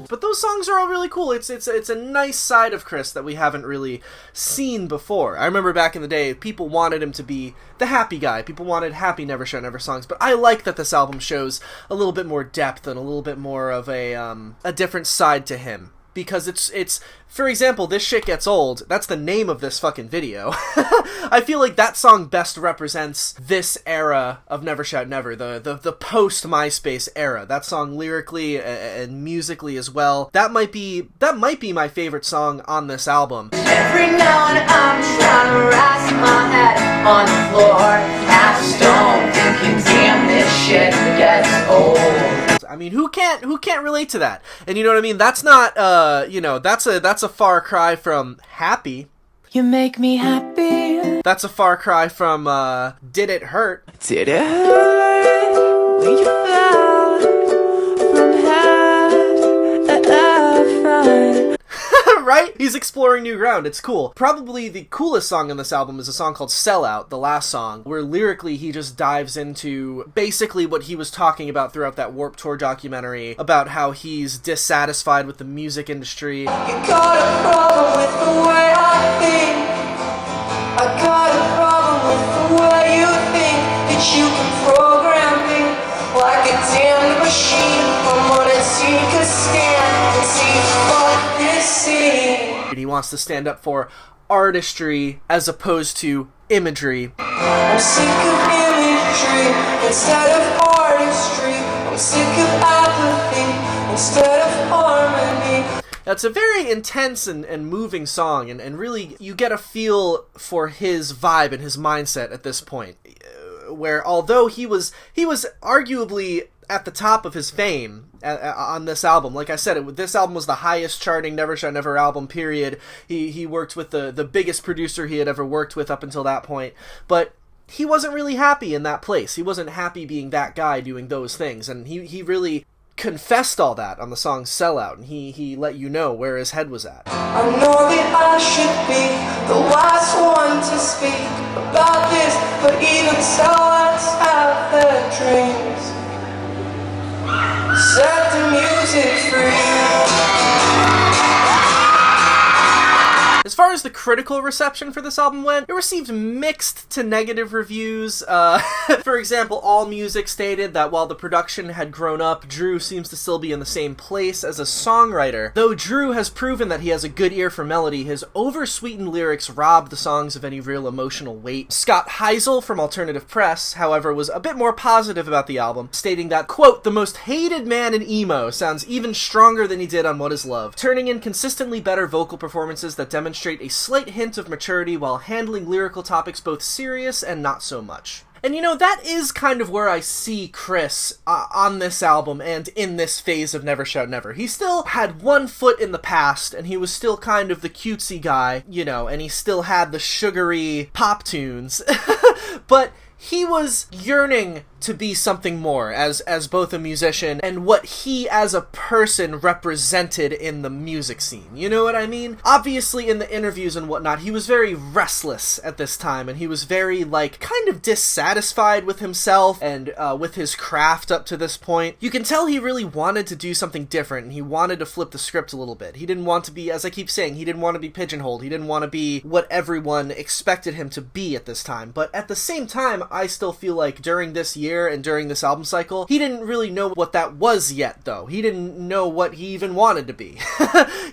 But those songs are all really cool. It's a nice side of Chris that we haven't really seen before. I remember back in the day, people wanted him to be the happy guy. People wanted happy Never Shout Never songs. But I like that this album shows a little bit more depth and a little bit more of a different side to him. because it's for example, This Shit Gets Old, that's the name of this fucking video. I feel like that song best represents this era of Never Shout Never, the post MySpace era. That song lyrically and musically as well. That might be my favorite song on this album. Every now and I'm trying to rest my head on the floor, half stone, thinking, damn, this shit gets old. I mean, who can't relate to that? And you know what I mean? That's not, that's a far cry from Happy. You make me happy. That's a far cry from, Did It Hurt? Did it hurt when you fell from heaven? Right? He's exploring new ground. It's cool. Probably the coolest song on this album is a song called Sellout, the last song, where lyrically he just dives into basically what he was talking about throughout that Warped Tour documentary, about how he's dissatisfied with the music industry. You got a problem with the way I think. I got a problem with the way you think that you can program me like a damn machine. I'm gonna take a stand and see what this scene. He wants to stand up for artistry as opposed to imagery. I'm sick of imagery instead of artistry. I'm sick of apathy instead of harmony. That's a very intense and moving song, and really you get a feel for his vibe and his mindset at this point, where although he was arguably at the top of his fame on this album. Like I said, this album was the highest charting Never Shout Never album, period. He worked with the biggest producer he had ever worked with up until that point, but he wasn't really happy in that place. He wasn't happy being that guy doing those things, and he really confessed all that on the song Sellout, and he let you know where his head was at. I know that I should be the last one to speak about this, but even sellouts have their dreams. Set the music free. As far as the critical reception for this album went, it received mixed to negative reviews. For example, AllMusic stated that while the production had grown up, Drew seems to still be in the same place as a songwriter. Though Drew has proven that he has a good ear for melody, his oversweetened lyrics rob the songs of any real emotional weight. Scott Heisel from Alternative Press, however, was a bit more positive about the album, stating that, quote, "The most hated man in emo sounds even stronger than he did on What Is Love, turning in consistently better vocal performances that demonstrate a slight hint of maturity while handling lyrical topics both serious and not so much." And you know, that is kind of where I see Chris on this album and in this phase of Never Shout Never. He still had one foot in the past, and he was still kind of the cutesy guy, you know, and he still had the sugary pop tunes, but he was yearning to be something more as both a musician and what he as a person represented in the music scene. You know what I mean? Obviously in the interviews and whatnot, he was very restless at this time, and he was very, like, kind of dissatisfied with himself and with his craft up to this point. You can tell he really wanted to do something different, and he wanted to flip the script a little bit. He didn't want to be, as I keep saying, he didn't want to be pigeonholed. He didn't want to be what everyone expected him to be at this time. But at the same time, I still feel like during this year and during this album cycle, he didn't really know what that was yet, though. He didn't know what he even wanted to be.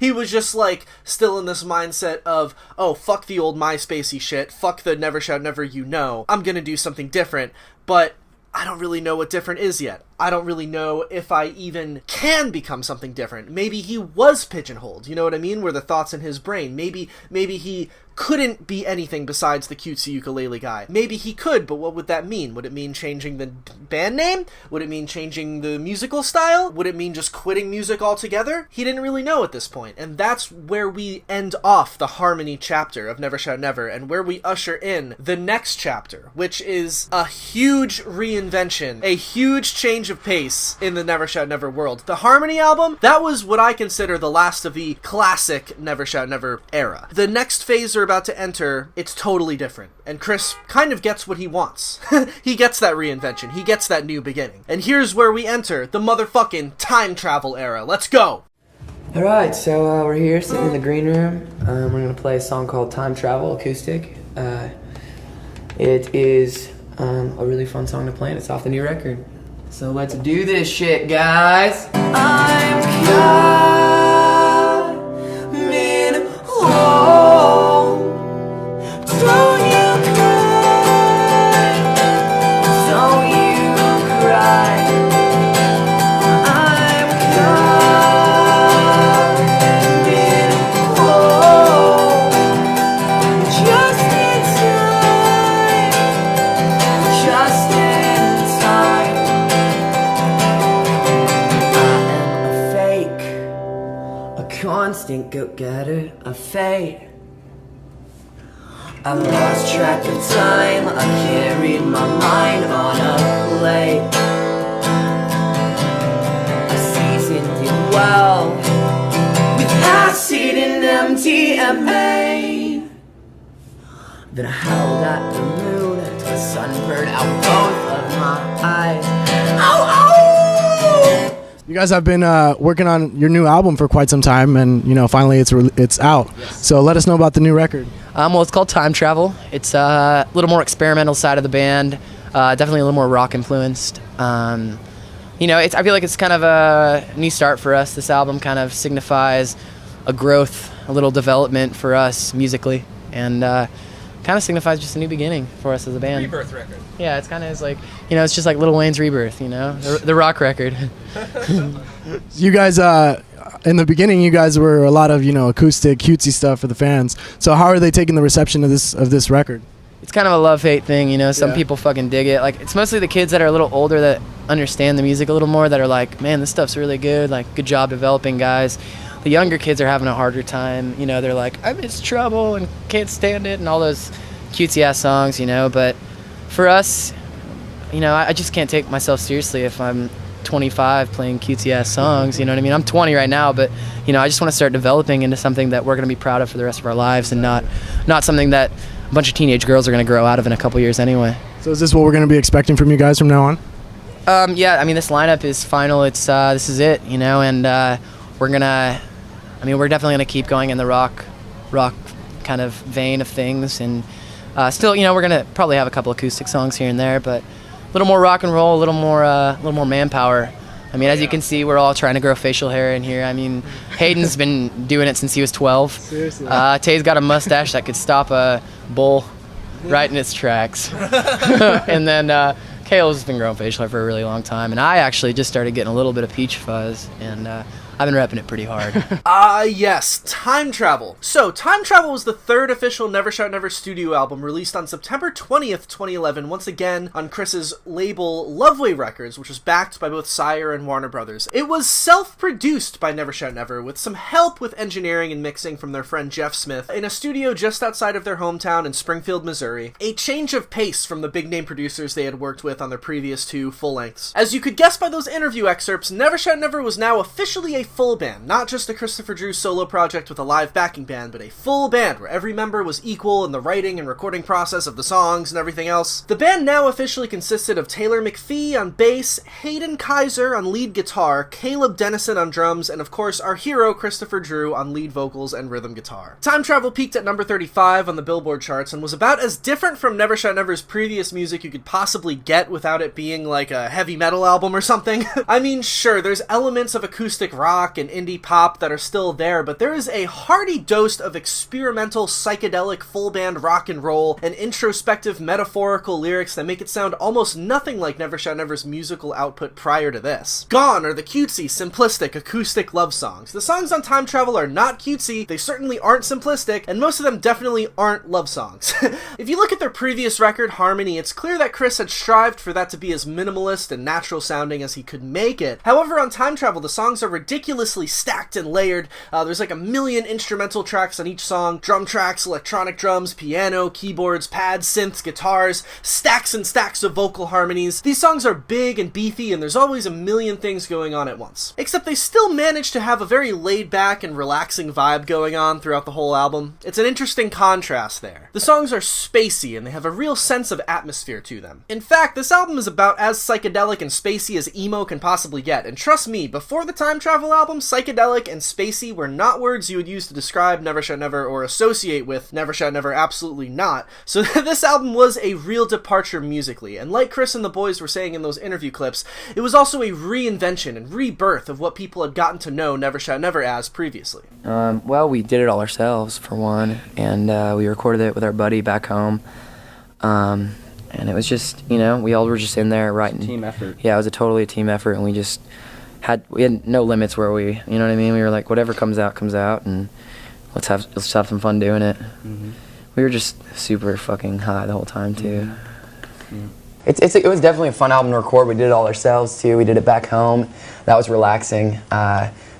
He was just, like, still in this mindset of, oh, fuck the old MySpacey shit, fuck the Never Shout Never, you know, I'm gonna do something different, but I don't really know what different is yet. I don't really know if I even can become something different. Maybe he was pigeonholed, you know what I mean? Were the thoughts in his brain. Maybe he couldn't be anything besides the cutesy ukulele guy. Maybe he could, but what would that mean? Would it mean changing the band name? Would it mean changing the musical style? Would it mean just quitting music altogether? He didn't really know at this point, and that's where we end off the harmony chapter of Never Shout Never, and where we usher in the next chapter, which is a huge reinvention, a huge change of pace in the Never Shout Never world. The Harmony album, that was what I consider the last of the classic Never Shout Never era. The next phase we're about to enter, it's totally different, and Chris kind of gets what he wants. He gets that reinvention, he gets that new beginning. And here's where we enter the motherfucking time travel era. Let's go! Alright, so we're here sitting in the green room. We're gonna play a song called Time Travel acoustic. It is a really fun song to play, and it's off the new record. So let's do this shit, guys! I'm caught go-getter of fate. I lost track of time, I can't read my mind on a plate. I seasoned it well with acid and MDMA. Then I howled at the moon till the sun burned out both of my eyes. Oh, oh! You guys have been working on your new album for quite some time, and finally it's out. Yes. So let us know about the new record. Well, it's called Time Travel. It's a little more experimental side of the band, definitely a little more rock influenced. I feel like it's kind of a new start for us. This album kind of signifies a growth, a little development for us musically, and kind of signifies just a new beginning for us as a band. Rebirth record. Yeah, it's kind of like, it's just like Lil Wayne's Rebirth, the rock record. You guys, in the beginning, you guys were a lot of, acoustic, cutesy stuff for the fans. So how are they taking the reception of this record? It's kind of a love-hate thing, Some people fucking dig it. Like, it's mostly the kids that are a little older that understand the music a little more, that are like, man, this stuff's really good. Like, good job developing, guys. The younger kids are having a harder time. They're like, I miss Trouble and Can't Stand It and all those cutesy-ass songs, But for us, I just can't take myself seriously if I'm 25 playing cutesy-ass songs, you know what I mean? I'm 20 right now, but, I just want to start developing into something that we're going to be proud of for the rest of our lives, and not something that a bunch of teenage girls are going to grow out of in a couple years anyway. So is this what we're going to be expecting from you guys from now on? Yeah, this lineup is final. It's this is it, and we're definitely gonna keep going in the rock kind of vein of things, and still, we're gonna probably have a couple acoustic songs here and there, but a little more rock and roll, a little more manpower. As you can see, we're all trying to grow facial hair in here. Hayden's been doing it since he was 12. Seriously. Tay's got a mustache that could stop a bull right in its tracks. And then Kale's been growing facial hair for a really long time, and I actually just started getting a little bit of peach fuzz, and I've been repping it pretty hard. Yes, Time Travel. So, Time Travel was the third official Never Shout Never studio album released on September 20th, 2011, once again on Chris's label Loveway Records, which was backed by both Sire and Warner Brothers. It was self-produced by Never Shout Never, with some help with engineering and mixing from their friend Jeff Smith, in a studio just outside of their hometown in Springfield, Missouri. A change of pace from the big-name producers they had worked with on their previous two full-lengths. As you could guess by those interview excerpts, Never Shout Never was now officially a full band, not just a Christopher Drew solo project with a live backing band, but a full band where every member was equal in the writing and recording process of the songs and everything else. The band now officially consisted of Taylor McPhee on bass, Hayden Kaiser on lead guitar, Caleb Dennison on drums, and of course our hero Christopher Drew on lead vocals and rhythm guitar. Time Travel peaked at number 35 on the Billboard charts and was about as different from Never Shout Never's previous music you could possibly get without it being like a heavy metal album or something. Sure, there's elements of acoustic rock and indie pop that are still there, but there is a hearty dose of experimental, psychedelic, full band rock and roll and introspective, metaphorical lyrics that make it sound almost nothing like Never Shout Never's musical output prior to this. Gone are the cutesy, simplistic, acoustic love songs. The songs on Time Travel are not cutesy, they certainly aren't simplistic, and most of them definitely aren't love songs. If you look at their previous record, Harmony, it's clear that Chris had strived for that to be as minimalist and natural sounding as he could make it. However, on Time Travel, the songs are ridiculously stacked and layered. There's like a million instrumental tracks on each song, drum tracks, electronic drums, piano, keyboards, pads, synths, guitars, stacks and stacks of vocal harmonies. These songs are big and beefy, and there's always a million things going on at once. Except they still manage to have a very laid-back and relaxing vibe going on throughout the whole album. It's an interesting contrast there. The songs are spacey, and they have a real sense of atmosphere to them. In fact, this album is about as psychedelic and spacey as emo can possibly get, and trust me, before the Time Travel album, psychedelic and spacey were not words you would use to describe Never Shout Never or associate with Never Shout Never, absolutely not. So this album was a real departure musically, and like Chris and the boys were saying in those interview clips, it was also a reinvention and rebirth of what people had gotten to know Never Shout Never as previously. Well, we did it all ourselves, for one, and we recorded it with our buddy back home. And it was just, we all were just in there writing. Team effort. Yeah, it was totally a team effort, and we had no limits where we, you know what I mean? We were like, whatever comes out, and let's have some fun doing it. Mm-hmm. We were just super fucking high the whole time too. Mm-hmm. It was definitely a fun album to record. We did it all ourselves too. We did it back home. That was relaxing.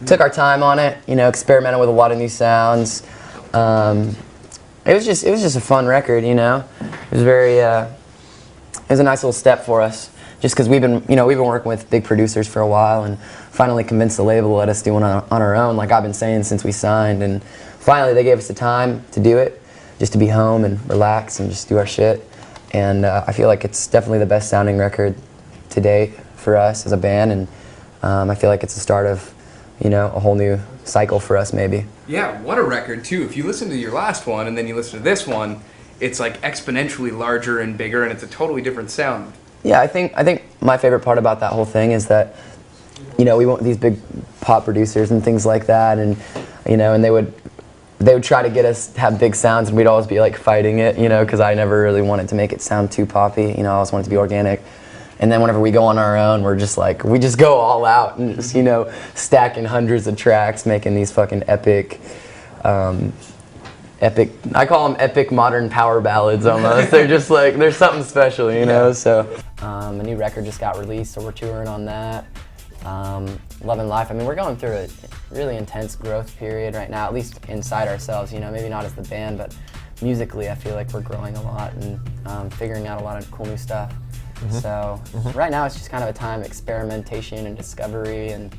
Took our time on it, you know, experimented with a lot of new sounds. It was just a fun record, you know. It was it was a nice little step for us, just because we've been working with big producers for a while, and finally convinced the label to let us do it on our own, like I've been saying since we signed. And finally they gave us the time to do it, just to be home and relax and just do our shit. And I feel like it's definitely the best sounding record to date for us as a band, and I feel like it's the start of, you know, a whole new cycle for us maybe. Yeah, what a record too. If you listen to your last one and then you listen to this one, it's like exponentially larger and bigger, and it's a totally different sound. Yeah, I think my favorite part about that whole thing is that, you know, we want these big pop producers and things like that, and you know, and they would try to get us to have big sounds, and we'd always be like fighting it, you know, because I never really wanted to make it sound too poppy. You know, I always wanted to be organic. And then whenever we go on our own, we're just like, we just go all out and just, you know, stacking hundreds of tracks, making these fucking epic, I call them epic modern power ballads almost. They're just like, there's something special, you know, so. A new record just got released, so we're touring on that. Loving life. I mean, we're going through a really intense growth period right now, at least inside ourselves, you know, maybe not as the band, but musically I feel like we're growing a lot and figuring out a lot of cool new stuff. So right now it's just kind of a time of experimentation and discovery, and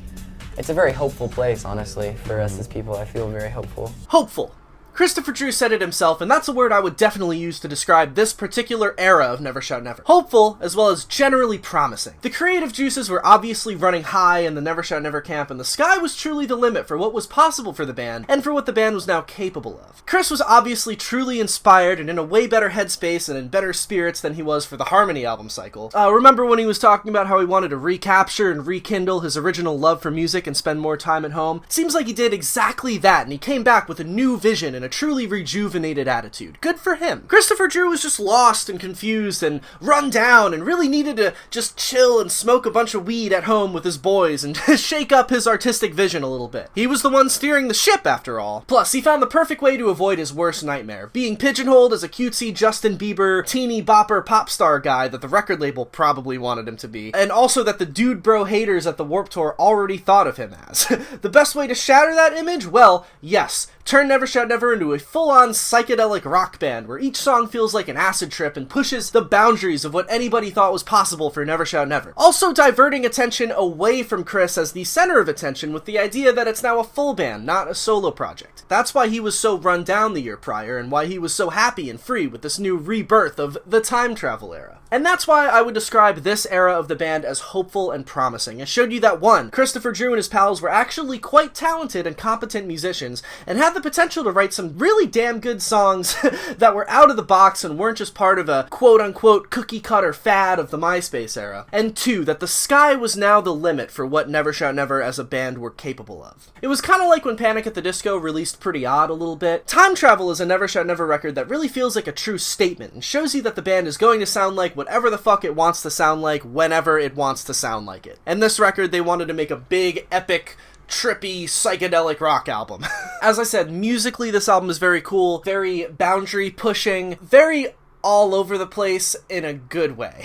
it's a very hopeful place, honestly, for us as people. I feel very hopeful. Hopeful. Christopher Drew said it himself, and that's a word I would definitely use to describe this particular era of Never Shout Never. Hopeful, as well as generally promising. The creative juices were obviously running high in the Never Shout Never camp, and the sky was truly the limit for what was possible for the band, and for what the band was now capable of. Chris was obviously truly inspired and in a way better headspace and in better spirits than he was for the Harmony album cycle. Remember when he was talking about how he wanted to recapture and rekindle his original love for music and spend more time at home? It seems like he did exactly that, and he came back with a new vision and a truly rejuvenated attitude. Good for him. Christopher Drew was just lost and confused and run down and really needed to just chill and smoke a bunch of weed at home with his boys and shake up his artistic vision a little bit. He was the one steering the ship, after all. Plus, he found the perfect way to avoid his worst nightmare, being pigeonholed as a cutesy Justin Bieber, teeny bopper pop star guy that the record label probably wanted him to be, and also that the dude bro haters at the Warped Tour already thought of him as. The best way to shatter that image? Well, yes, turn Never Shout Never into a full-on psychedelic rock band where each song feels like an acid trip and pushes the boundaries of what anybody thought was possible for Never Shout Never. Also diverting attention away from Chris as the center of attention with the idea that it's now a full band, not a solo project. That's why he was so run down the year prior, and why he was so happy and free with this new rebirth of the time travel era. And that's why I would describe this era of the band as hopeful and promising. It showed you that, one, Christopher Drew and his pals were actually quite talented and competent musicians, and had the potential to write some really damn good songs that were out of the box and weren't just part of a quote-unquote cookie-cutter fad of the MySpace era. And two, that the sky was now the limit for what Never Shout Never as a band were capable of. It was kind of like when Panic at the Disco released Pretty Odd a little bit. Time Travel is a Never Shout Never record that really feels like a true statement, and shows you that the band is going to sound like whatever the fuck it wants to sound like, whenever it wants to sound like it. And this record, they wanted to make a big, epic, trippy, psychedelic rock album. As I said, musically this album is very cool, very boundary pushing, very all over the place in a good way.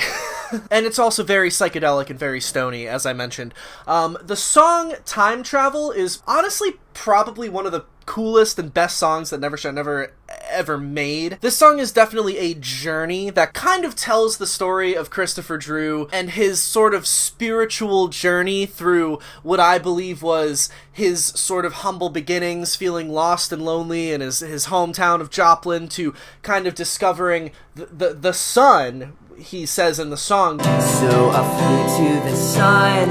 And it's also very psychedelic and very stony, as I mentioned. The song Time Travel is honestly probably one of the coolest and best songs that Never Shout Never ever made. This song is definitely a journey that kind of tells the story of Christopher Drew and his sort of spiritual journey through what I believe was his sort of humble beginnings, feeling lost and lonely in his hometown of Joplin, to kind of discovering the sun, he says in the song. So I flew to the sun,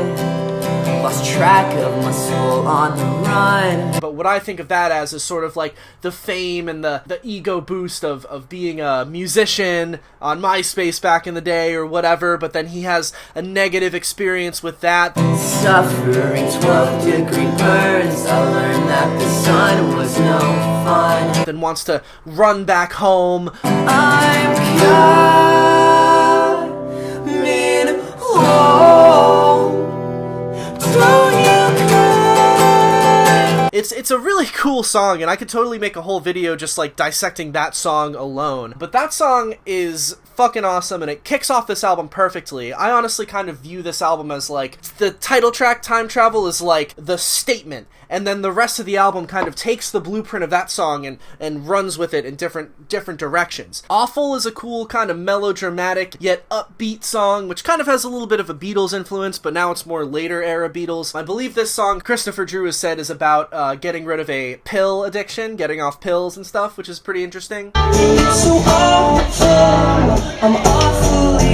lost track of my soul on the run. But what I think of that as is sort of like the fame and the ego boost of being a musician on MySpace back in the day or whatever, but then he has a negative experience with that. Suffering 12-degree burns, I learned that the sun was no fun. Then wants to run back home. I'm coming home. Don't you cry. It's a really cool song, and I could totally make a whole video just like dissecting that song alone. But that song is fucking awesome, and it kicks off this album perfectly. I honestly kind of view this album as like the title track, Time Travel, is like the statement, and then the rest of the album kind of takes the blueprint of that song and runs with it in different directions. Awful is a cool kind of melodramatic yet upbeat song, which kind of has a little bit of a Beatles influence, but now it's more later era Beatles. I believe this song, Christopher Drew has said, is about getting rid of a pill addiction, getting off pills and stuff, which is pretty interesting. So awful, I'm awfully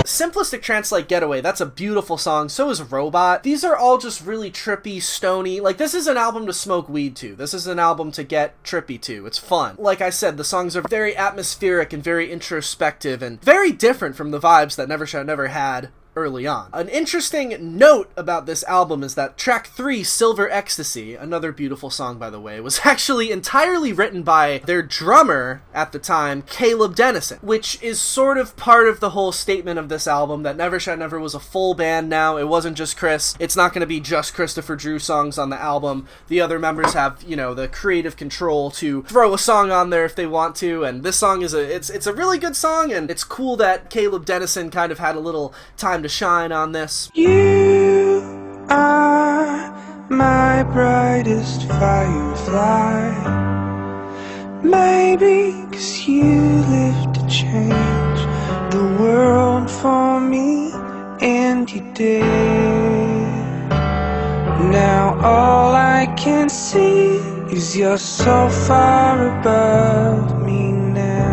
Simplistic Trance Like Getaway, that's a beautiful song, so is Robot. These are all just really trippy, stony, like this is an album to smoke weed to. This is an album to get trippy to. It's fun. Like I said, the songs are very atmospheric and very introspective and very different from the vibes that Never Shout Never had early on. An interesting note about this album is that track 3, Silver Ecstasy, another beautiful song by the way, was actually entirely written by their drummer at the time, Caleb Dennison, which is sort of part of the whole statement of this album, that Never Shout Never was a full band now. It wasn't just Chris. It's not going to be just Christopher Drew songs on the album. The other members have, you know, the creative control to throw a song on there if they want to, and this song is it's a really good song, and it's cool that Caleb Dennison kind of had a little time to shine on this. You are my brightest firefly. Maybe 'cause you live to change the world for me, and you did. Now all I can see is you're so far above me now.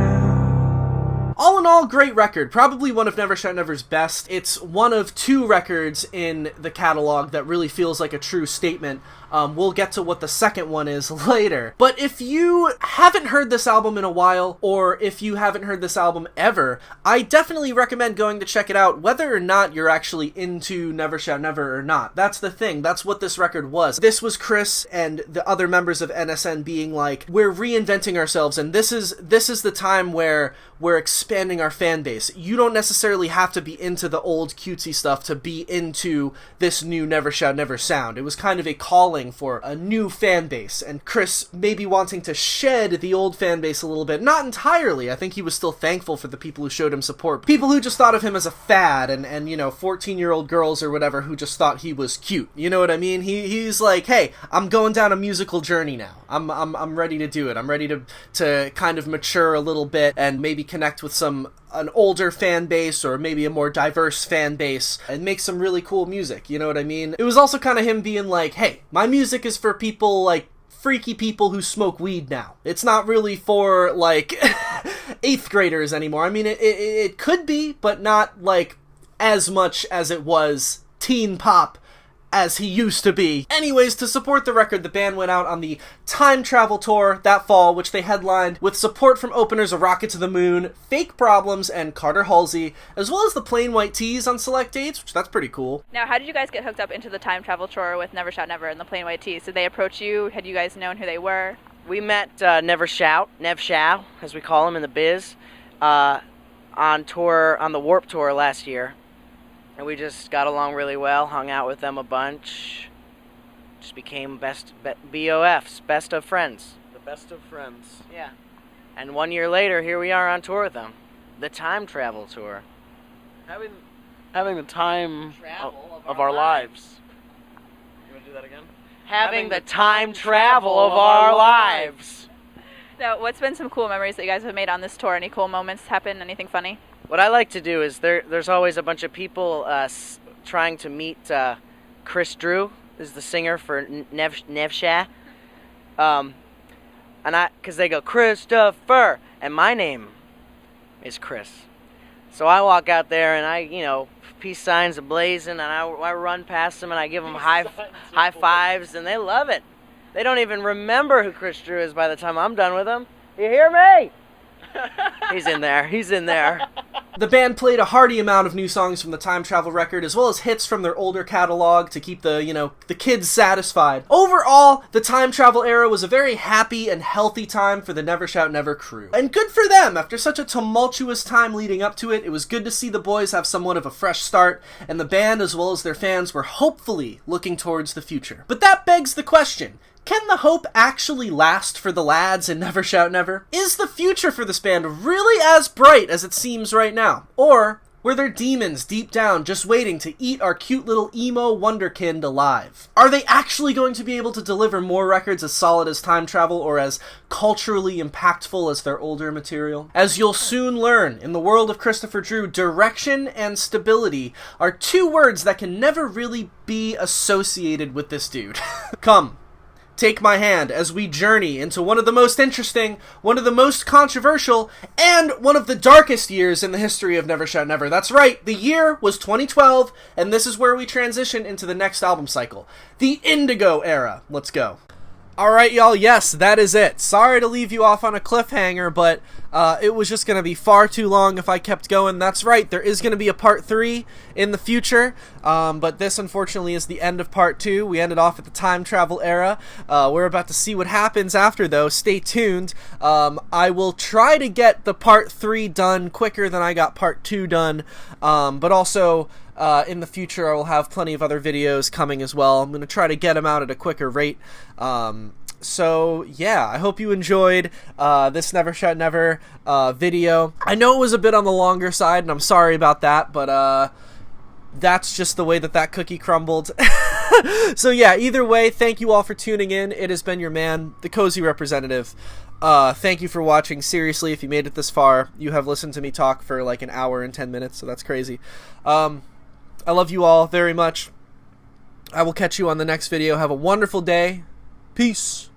All in all, great record. Probably one of Never Shout Never's best. It's one of 2 records in the catalog that really feels like a true statement. We'll get to what the second one is later. But if you haven't heard this album in a while, or if you haven't heard this album ever, I definitely recommend going to check it out, whether or not you're actually into Never Shout Never or not. That's the thing. That's what this record was. This was Chris and the other members of NSN being like, we're reinventing ourselves, and this is the time where we're expanding our fan base. You don't necessarily have to be into the old cutesy stuff to be into this new Never Shout Never sound. It was kind of a calling for a new fan base, and Chris maybe wanting to shed the old fan base a little bit. Not entirely. I think he was still thankful for the people who showed him support. People who just thought of him as a fad, and you know, 14-year-old girls or whatever who just thought he was cute. You know what I mean? He's like, hey, I'm going down a musical journey now. I'm ready to do it. I'm ready to kind of mature a little bit and maybe connect with an older fan base, or maybe a more diverse fan base, and make some really cool music, you know what I mean? It was also kind of him being like, hey, my music is for people, like, freaky people who smoke weed now. It's not really for, like, 8th graders anymore. I mean, it could be, but not, like, as much as it was teen pop as he used to be. Anyways, to support the record, the band went out on the Time Travel Tour that fall, which they headlined with support from openers A Rocket to the Moon, Fake Problems, and Carter Halsey, as well as the Plain White Tees on select dates, which that's pretty cool. Now, how did you guys get hooked up into the Time Travel Tour with Never Shout Never and the Plain White Tees? Did they approach you? Had you guys known who they were? We met Never Shout, Nev Shout, as we call him in the biz, on the Warped Tour last year. And we just got along really well, hung out with them a bunch, just became BOFs, best of friends. The best of friends. Yeah. And 1 year later, here we are on tour with them. The Time Travel Tour. Having the time of our lives. You want to do that again? Having the time travel of our lives. Now, what's been some cool memories that you guys have made on this tour? Any cool moments happen? Anything funny? What I like to do is there's always a bunch of people trying to meet Chris Drew, is the singer for Nevsha. Because they go, Christopher, and my name is Chris. So I walk out there and I, peace signs ablazing, and I run past them and I give them high fives, and they love it. They don't even remember who Chris Drew is by the time I'm done with them. You hear me? He's in there. The band played a hearty amount of new songs from the time travel record, as well as hits from their older catalog to keep the kids satisfied. Overall, the time travel era was a very happy and healthy time for the Never Shout Never crew. And good for them! After such a tumultuous time leading up to it, it was good to see the boys have somewhat of a fresh start, and the band as well as their fans were hopefully looking towards the future. But that begs the question, can the hope actually last for the lads in Never Shout Never? Is the future for this band really as bright as it seems right now? Or were there demons deep down just waiting to eat our cute little emo wonderkind alive? Are they actually going to be able to deliver more records as solid as Time Travel or as culturally impactful as their older material? As you'll soon learn, in the world of Christopher Drew, direction and stability are two words that can never really be associated with this dude. Come. Take my hand as we journey into one of the most interesting, one of the most controversial, and one of the darkest years in the history of Never Shout Never. That's right, the year was 2012, and this is where we transition into the next album cycle. The Indigo Era. Let's go. Alright, y'all, yes, that is it. Sorry to leave you off on a cliffhanger, but it was just going to be far too long if I kept going. That's right, there is going to be a part 3 in the future, but this, unfortunately, is the end of part 2. We ended off at the time travel era. We're about to see what happens after, though. Stay tuned. I will try to get the part 3 done quicker than I got part 2 done, but also in the future I will have plenty of other videos coming as well. I'm going to try to get them out at a quicker rate. So yeah, I hope you enjoyed this Never Shout Never video. I know it was a bit on the longer side, and I'm sorry about that, but that's just the way that cookie crumbled. So yeah, either way, thank you all for tuning in. It has been your man, the Cozy Representative. Thank you for watching. Seriously, if you made it this far, you have listened to me talk for like an hour and 10 minutes, so that's crazy. I love you all very much. I will catch you on the next video. Have a wonderful day. Peace.